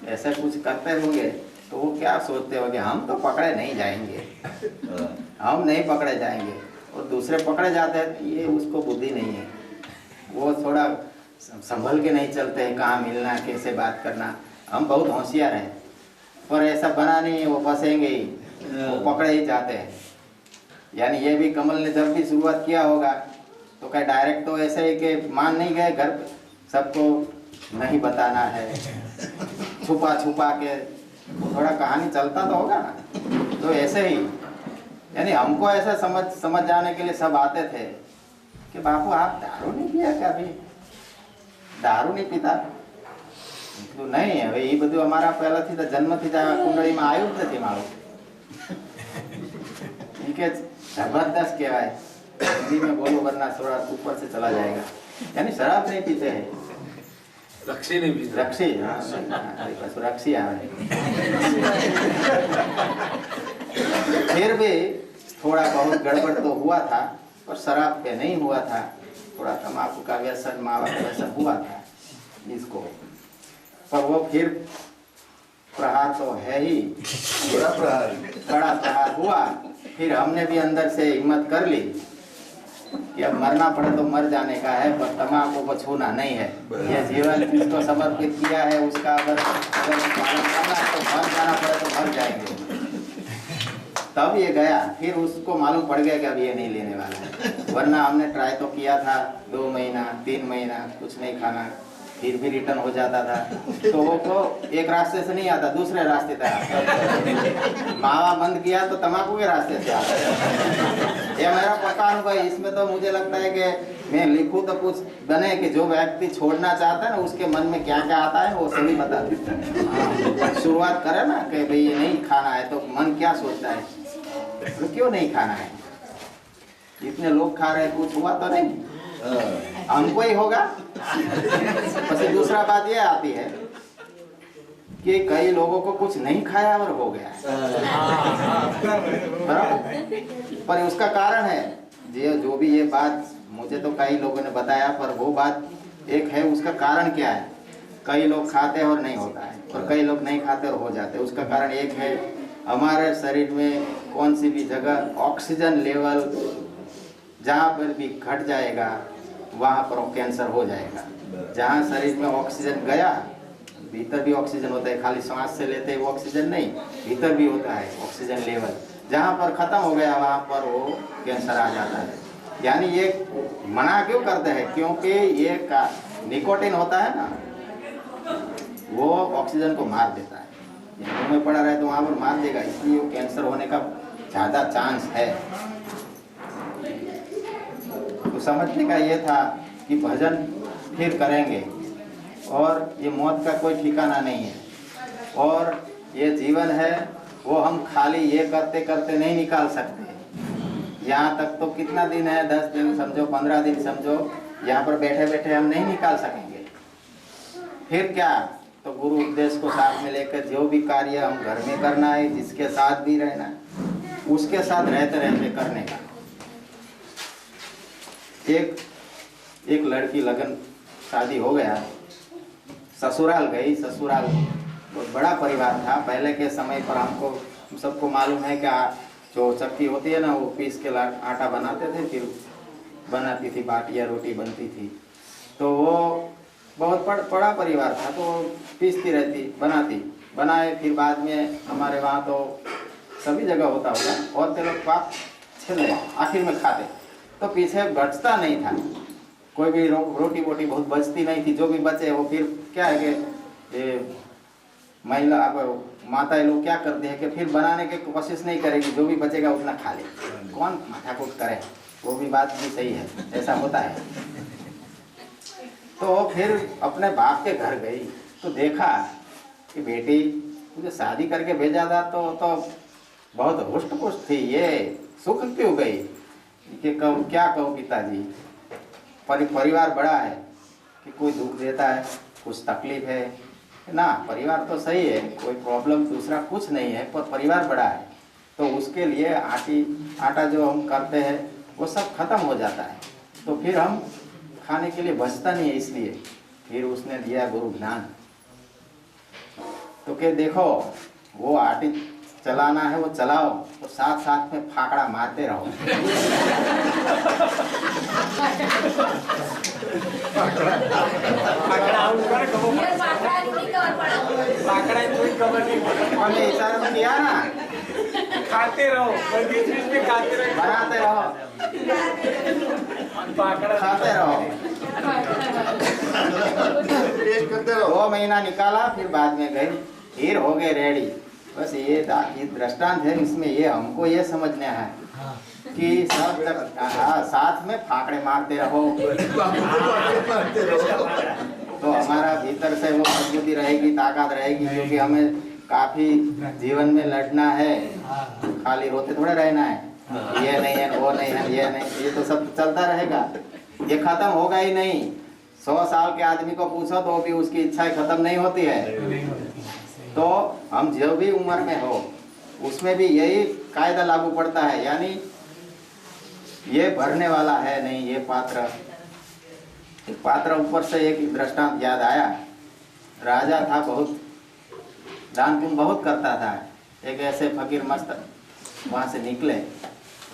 ऐसा कुछ करते होंगे तो वो क्या सोचते होंगे, हम तो पकड़े नहीं जाएंगे, हम नहीं पकड़े जाएंगे, और दूसरे पकड़े जाते हैं। ये उसको बुद्धि नहीं है, वो थोड़ा संभल के नहीं चलते हैं, कहाँ मिलना, कैसे बात करना। हम बहुत होशियार हैं, पर ऐसा बना नहीं है, वो फंसेंगे ही, वो पकड़े ही जाते हैं। यानी ये भी कमल ने जब भी शुरुआत किया होगा तो क्या डायरेक्ट तो ऐसे ही कि मान नहीं गए, घर सबको नहीं बताना है, छुपा छुपा के थोड़ा कहानी चलता तो होगा ना। तो ऐसे ही यानी हमको ऐसा समझ जाने के लिए सब आते थे कि बापू आप दारू नहीं पिया क्या? अभी दारू नहीं पीता तो नहीं है भाई, ये બધું અમારા પહેલાથી તો જન્મથી જ કુંડળીમાં આવ્યું જ નથી મારું। કે જબરદસ્ત કહેવાય, हिंदी में बोलो वरना थोड़ा ऊपर से चला जाएगा। यानी शराब नहीं पीते हैं, रक्षी नहीं पीते, रक्षी, हाँ रक्षी आ रहे। फिर भी थोड़ा बहुत गड़बड़ तो हुआ था, पर शराब पे नहीं हुआ था। थोड़ा तम्बाकू का व्यसन, मावा का व्यसन हुआ था इसको, पर वो फिर प्रहार तो है ही, बड़ा प्रहार हुआ। फिर हमने भी अंदर से हिम्मत कर ली कि अब मरना पड़े तो मर जाने का है, पर तम्बाकू को छूना नहीं है। ये जीवन जिसको समर्पित किया है उसका अगर पालन करना है तो मर जाना पड़े तो मर जाएंगे। तब ये गया, फिर उसको मालूम पड़ गया कि अब ये नहीं लेने वाला है। वरना हमने ट्राई तो किया था 2 महीना 3 महीना कुछ नहीं खाना, फिर भी रिटर्न हो जाता था। तो वो को एक रास्ते से नहीं आता, दूसरे रास्ते से आता। मावा बंद किया तो तम्बाकू के रास्ते से आता। ये मेरा पक्का अनुभव है। इसमें तो मुझे लगता है कि मैं लिखूं तो कुछ बने कि जो व्यक्ति छोड़ना चाहता है ना उसके मन में क्या क्या आता है वो सभी बता देता है। शुरुआत करे ना कि भाई ये नहीं खाना है तो मन क्या सोचता है, तो क्यों नहीं खाना है, इतने लोग खा रहे हैं, कुछ हुआ तो नहीं, हमको ही होगा। बस दूसरा बात ये आती है कि कई लोगों को कुछ नहीं खाया और हो गया पर उसका कारण है जो भी ये बात मुझे तो कई लोगों ने बताया, पर वो बात एक है, उसका कारण क्या है। कई लोग खाते हैं और नहीं होता है, और कई लोग नहीं खाते और हो जाते हैं। उसका कारण एक है, हमारे शरीर में कौन सी भी जगह ऑक्सीजन लेवल जहाँ पर भी घट जाएगा वहाँ पर कैंसर हो जाएगा। जहाँ शरीर में ऑक्सीजन गया, भीतर भी ऑक्सीजन होता है, खाली सांस से लेते हैं वो ऑक्सीजन नहीं, भीतर भी होता है ऑक्सीजन लेवल। जहाँ पर खत्म हो गया वहाँ पर वो कैंसर आ जाता है। यानी ये मना क्यों करते हैं, क्योंकि ये निकोटिन होता है ना, वो ऑक्सीजन को मार देता है। मुंह में पड़ा रहे तो वहाँ पर मार देगा, इसलिए वो कैंसर होने का ज़्यादा चांस है। तो समझने का ये था कि भजन फिर करेंगे, और ये मौत का कोई ठिकाना नहीं है, और ये जीवन है वो हम खाली ये करते करते नहीं निकाल सकते। यहाँ तक तो कितना दिन है, 10 दिन समझो, 15 दिन समझो, यहाँ पर बैठे बैठे हम नहीं निकाल सकेंगे। फिर क्या, तो गुरु उपदेश को साथ में लेकर जो भी कार्य हम घर में करना है, जिसके साथ भी रहना है, उसके साथ रहते रहते करने का। एक लड़की लगन शादी हो गया, ससुराल गई। ससुराल बहुत बड़ा परिवार था पहले के समय पर। हम सबको मालूम है कि जो चक्की होती है ना, वो पीस के आटा बनाते थे, फिर बनाती थी बाटिया, रोटी बनती थी। तो वो बहुत बड़ा परिवार था, तो पीसती रहती, बनाए। फिर बाद में हमारे वहाँ तो सभी जगह होता होगा, और लोग पाप छिले आखिर में खाते, तो पीछे बचता नहीं था। कोई भी रोटी वोटी बहुत बचती नहीं थी, जो भी बचे वो फिर क्या है कि महिला माताएं लोग क्या करते हैं कि फिर बनाने की कोशिश नहीं करेगी, जो भी बचेगा उतना खा ले, कौन माथाकूट करे। वो भी बात भी सही है, ऐसा होता है। तो फिर अपने बाप के घर गई तो देखा कि बेटी मुझे शादी करके भेजा था तो बहुत रुष्ट पुष्ट थी, ये सुख क्यों गई कि क्या कहूँ पिताजी, परिवार बड़ा है कि कोई दुख देता है, कुछ तकलीफ है ना, परिवार तो सही है, कोई प्रॉब्लम दूसरा कुछ नहीं है, पर परिवार बड़ा है तो उसके लिए आटा जो हम करते हैं वो सब खत्म हो जाता है, तो फिर हम खाने के लिए बचता नहीं है। इसलिए फिर उसने दिया गुरु ज्ञान, तो क्या देखो वो आटी चलाना है वो चलाओ, तो साथ साथ में फाकड़ा मारते रहो। हमने इशारा किया ना, खाते रहो, बनाते रहो, खाते रहो। 2 महीना निकाला, फिर बाद में गई, फिर हो गए रेडी। बस ये दृष्टांत है, इसमें ये हमको ये समझना है कि सब साथ में फाकड़े मारते रहो, तो हमारा भीतर से वो मजबूती रहेगी, ताकत रहेगी, क्योंकि हमें काफी जीवन में लड़ना है, खाली रोते थोड़े रहना है, ये नहीं है वो नहीं है ये नहीं, ये तो सब चलता रहेगा, ये खत्म होगा ही नहीं। 100 साल के आदमी को पूछो तो भी उसकी इच्छाएं खत्म नहीं होती है। तो हम जो भी उम्र में हो, उसमें भी यही कायदा लागू पड़ता है, यानी ये भरने वाला है नहीं ये पात्र ऊपर से एक दृष्टांत याद आया। राजा था, बहुत दान पुण्य बहुत करता था। एक ऐसे फकीर मस्त वहाँ से निकले,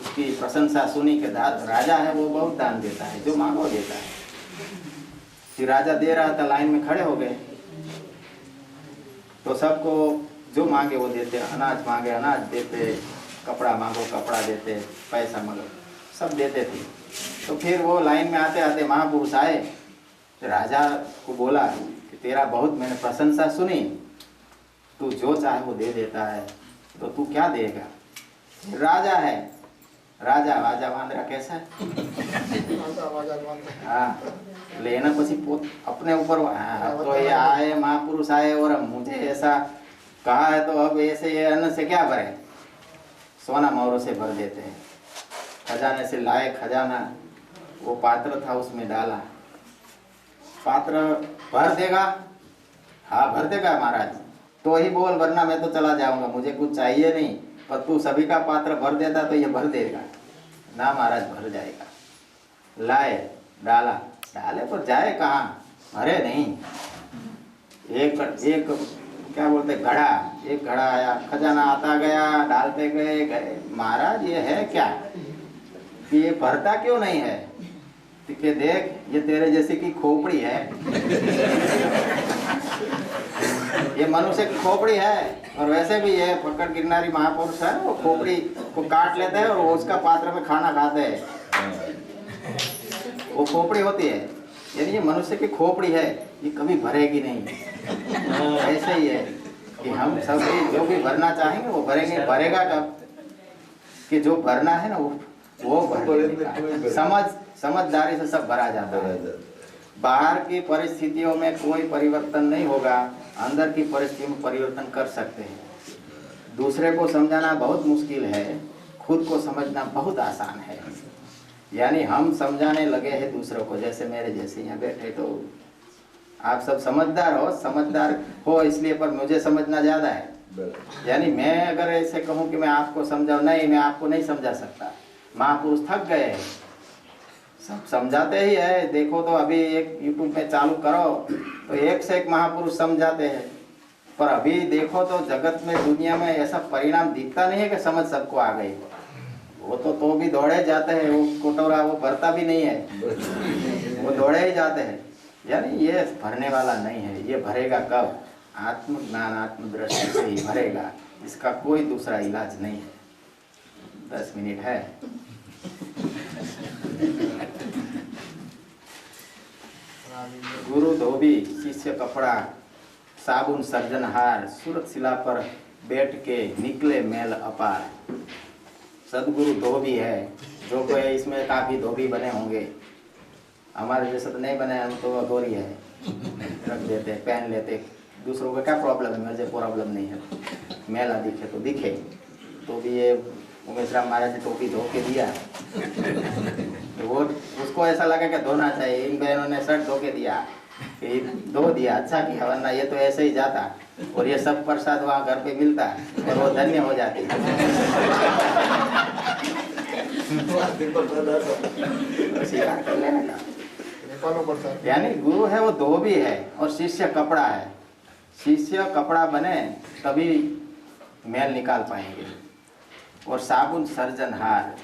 उसकी प्रशंसा सुनी कि राजा है वो बहुत दान देता है, जो मांगो देता है। फिर राजा दे रहा था, लाइन में खड़े हो गए तो सबको जो मांगे वो देते, अनाज मांगे अनाज देते, कपड़ा मांगो कपड़ा देते, पैसा मांगो सब देते थे। तो फिर वो लाइन में आते आते महापुरुष आए, तो राजा को बोला कि तेरा बहुत मैंने प्रशंसा सुनी, तू जो चाहे वो दे देता है, तो तू क्या देगा? राजा है, राजा वाजा वांदरा कैसा है? हाँ, लेना पसी अपने ऊपर। अब तो ये आए महापुरुष आए और मुझे ऐसा कहा है, तो अब ऐसे ये अन्न से क्या भरे? सोना मोहरों से भर देते हैं। खजाने से लाए खजाना, वो पात्र था उसमें डाला। पात्र भर देगा? हाँ भर देगा महाराज, तो ही बोल, वरना मैं तो चला जाऊंगा, मुझे कुछ चाहिए नहीं। पर तू सभी का पात्र भर देता तो ये भर देगा ना? महाराज भर जाएगा। लाए डाला, डाले पर जाए कहाँ? भरे नहीं। एक क्या बोलते घड़ा, एक घड़ा आया, खजाना आता गया, डालते गए। महाराज ये है क्या कि ये भरता क्यों नहीं है? कि देख ये तेरे जैसे की खोपड़ी है, ये मनुष्य की खोपड़ी है। और वैसे भी ये फक्कड़ गिरनारी महापुरुष है, वो खोपड़ी को काट लेते हैं और उसका पात्र में खाना खाते हैं, वो खोपड़ी होती है। यानी ये मनुष्य की खोपड़ी है, ये कभी भरेगी नहीं। ऐसे ही है कि हम सब भी जो भी भरना चाहेंगे वो भरेंगे। भरेगा कब? कि जो भरना है ना वो भर, समझदारी से सब भरा जाता है। बाहर की परिस्थितियों में कोई परिवर्तन नहीं होगा, अंदर की परिस्थितियों में परिवर्तन कर सकते हैं। दूसरे को समझाना बहुत मुश्किल है, खुद को समझना बहुत आसान है। यानी हम समझाने लगे हैं दूसरों को, जैसे मेरे जैसे यहाँ बैठे, तो आप सब समझदार हो इसलिए, पर मुझे समझना ज़्यादा है। यानी मैं अगर ऐसे कहूँ कि मैं आपको समझाऊँ, नहीं, मैं आपको नहीं समझा सकता। महापुरुष थक गए हैं, सब समझाते ही है। देखो तो अभी एक YouTube में चालू करो तो एक से एक महापुरुष समझाते हैं, पर अभी देखो तो जगत में दुनिया में ऐसा परिणाम दिखता नहीं है कि समझ सबको आ गई। वो तो भी दौड़े जाते हैं, वो कटोरा वो भरता भी नहीं है, वो दौड़े ही जाते हैं। यानी ये भरने वाला नहीं है। ये भरेगा कब? आत्मज्ञान आत्मदृष्टि से ही भरेगा, इसका कोई दूसरा इलाज नहीं है। 10 मिनट है। गुरु धोबी, शिष्य कपड़ा, साबुन सर्जनहार, सूरत शिला पर बैठ के निकले मेल अपार। सदगुरु धोबी है, जो कोई इसमें काफी धोबी बने होंगे, हमारे जैसे तो नहीं बने, हम तो अधूरी है, रख देते पहन लेते। दूसरों को क्या प्रॉब्लम है? मुझे प्रॉब्लम नहीं है, मेला दिखे तो दिखे। तो भी ये उमेश राम महाराज ने टोपी धो के दिया, तो वो उसको ऐसा लगा कि धोना चाहिए। इन बहनों ने शर्ट धो के दिया कि धो दिया, अच्छा किया, वरना ये तो ऐसे ही जाता और ये सब प्रसाद वहाँ घर पे मिलता और वो धन्य हो जाती। यानी गुरु है वो धोबी है और शिष्य कपड़ा है। शिष्य कपड़ा बने तभी मैल निकाल पाएंगे। और साबुन सर्जनहार,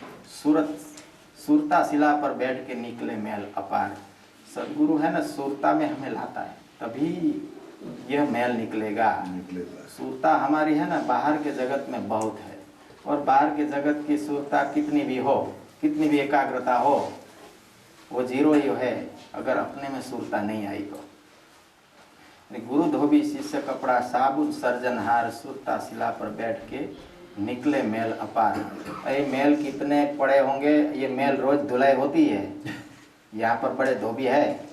सुरता शिला पर बैठ के निकले मैल अपार। सदगुरु है ना, सुरता में हमें लाता है, तभी यह मैल निकलेगा। सुरता हमारी है ना, बाहर के जगत में बहुत है, और बाहर के जगत की सुरता कितनी भी हो, कितनी भी एकाग्रता हो, वो जीरो ही है अगर अपने में सुरता नहीं आई तो। गुरु धोबी, शिष्य कपड़ा, साबुन सर्जनहार, सुरता शिला पर बैठ के निकले मेल अपार। ये मेल कितने पड़े होंगे? ये मेल रोज धुलाई होती है। यहाँ पर बड़े धोबी है,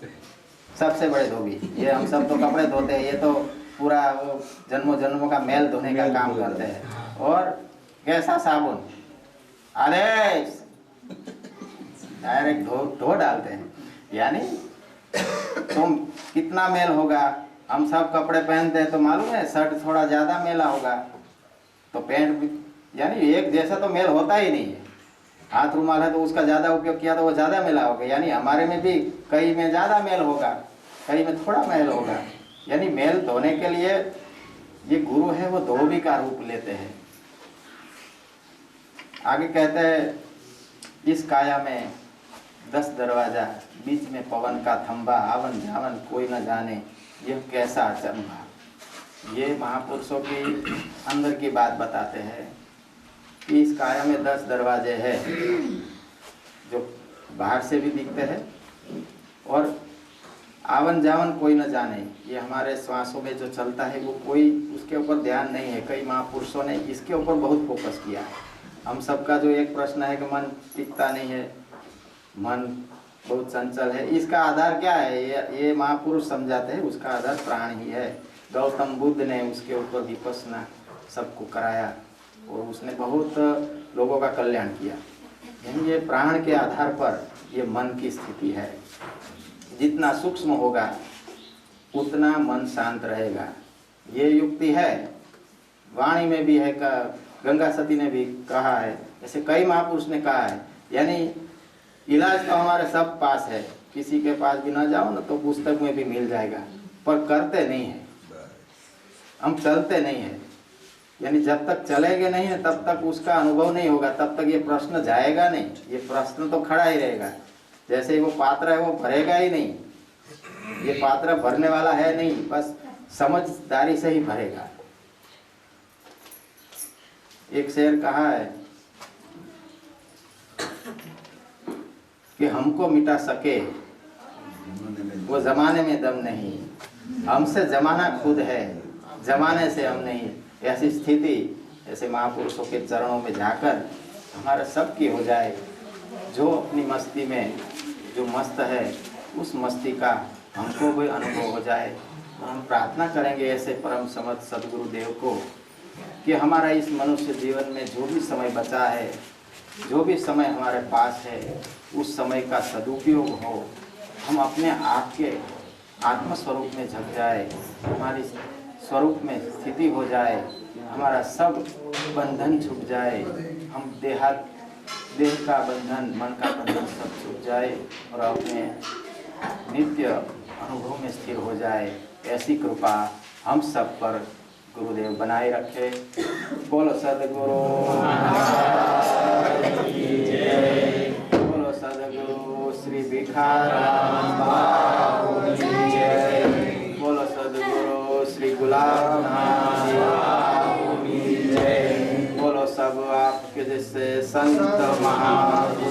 सबसे बड़े धोबी। ये हम सब तो कपड़े धोते हैं, ये तो पूरा वो जन्मों जन्मों का मेल धोने का काम करते हैं। और कैसा साबुन, अरे डायरेक्ट धो डालते हैं। यानी तुम कितना मेल होगा? हम सब कपड़े पहनते हैं तो मालूम है, शर्ट थोड़ा ज़्यादा मेला होगा, तो पैंट भी यानी एक जैसा तो मेल होता ही नहीं है। हाथ रुमाल है तो उसका ज़्यादा उपयोग किया तो वो ज़्यादा मेला होगा, यानी हमारे में भी कई में ज़्यादा मेल होगा, कई में थोड़ा मेल होगा। यानी मेल धोने के लिए ये गुरु है वो धोबी का रूप लेते हैं। आगे कहते हैं, इस काया में 10 दरवाजा, बीच में पवन का थंबा, आवन जावन कोई न जाने यह कैसा अचंभा। ये महापुरुषों की अंदर की बात बताते हैं कि इस काया में 10 दरवाजे हैं जो बाहर से भी दिखते हैं, और आवन जावन कोई न जाने, ये हमारे श्वासों में जो चलता है वो कोई उसके ऊपर ध्यान नहीं है। कई महापुरुषों ने इसके ऊपर बहुत फोकस किया है। हम सबका जो एक प्रश्न है कि मन टिकता नहीं है, मन बहुत चंचल है, इसका आधार क्या है? ये महापुरुष समझाते हैं, उसका आधार प्राण ही है। गौतम बुद्ध ने उसके ऊपर विपश्यना सबको कराया और उसने बहुत लोगों का कल्याण किया। यानी ये प्राण के आधार पर ये मन की स्थिति है। जितना सूक्ष्म होगा उतना मन शांत रहेगा। ये युक्ति है, वाणी में भी है, गंगा सती ने भी कहा है, ऐसे कई महापुरुष ने कहा है। यानी इलाज तो हमारे सब पास है, किसी के पास भी ना जाओ ना तो पुस्तक में भी मिल जाएगा, पर करते नहीं है, हम चलते नहीं है। यानी जब तक चलेंगे नहीं है तब तक उसका अनुभव नहीं होगा, तब तक ये प्रश्न जाएगा नहीं। ये प्रश्न तो खड़ा ही रहेगा, जैसे ही वो पात्र है वो भरेगा ही नहीं। ये पात्र भरने वाला है नहीं, बस समझदारी से ही भरेगा। एक शेर कहा है कि हमको मिटा सके वो जमाने में दम नहीं, हमसे जमाना खुद है, जमाने से हम नहीं। ऐसी स्थिति ऐसे महापुरुषों के चरणों में जाकर हमारा सबकी हो जाए। जो अपनी मस्ती में जो मस्त है उस मस्ती का हमको भी अनुभव हो जाए। और हम प्रार्थना करेंगे ऐसे परम समर्थ सदगुरुदेव को कि हमारा इस मनुष्य जीवन में जो भी समय बचा है, जो भी समय हमारे पास है, उस समय का सदुपयोग हो। हम अपने आप के आत्मस्वरूप में झक जाए, हमारी स्वरूप में स्थिति हो जाए, हमारा सब बंधन छूट जाए, हम देह का बंधन, मन का बंधन सब छूट जाए और अपने नित्य अनुभव में स्थिर हो जाए। ऐसी कृपा हम सब पर गुरुदेव बनाए रखे। बोलो सदगुरु, बोलो सदगुरु श्री भिखाराम बाबू की जय, बोलो सदगुरु श्री गुलाब बाबू की जय, बोलो सब आपके जैसे संत महापुरुष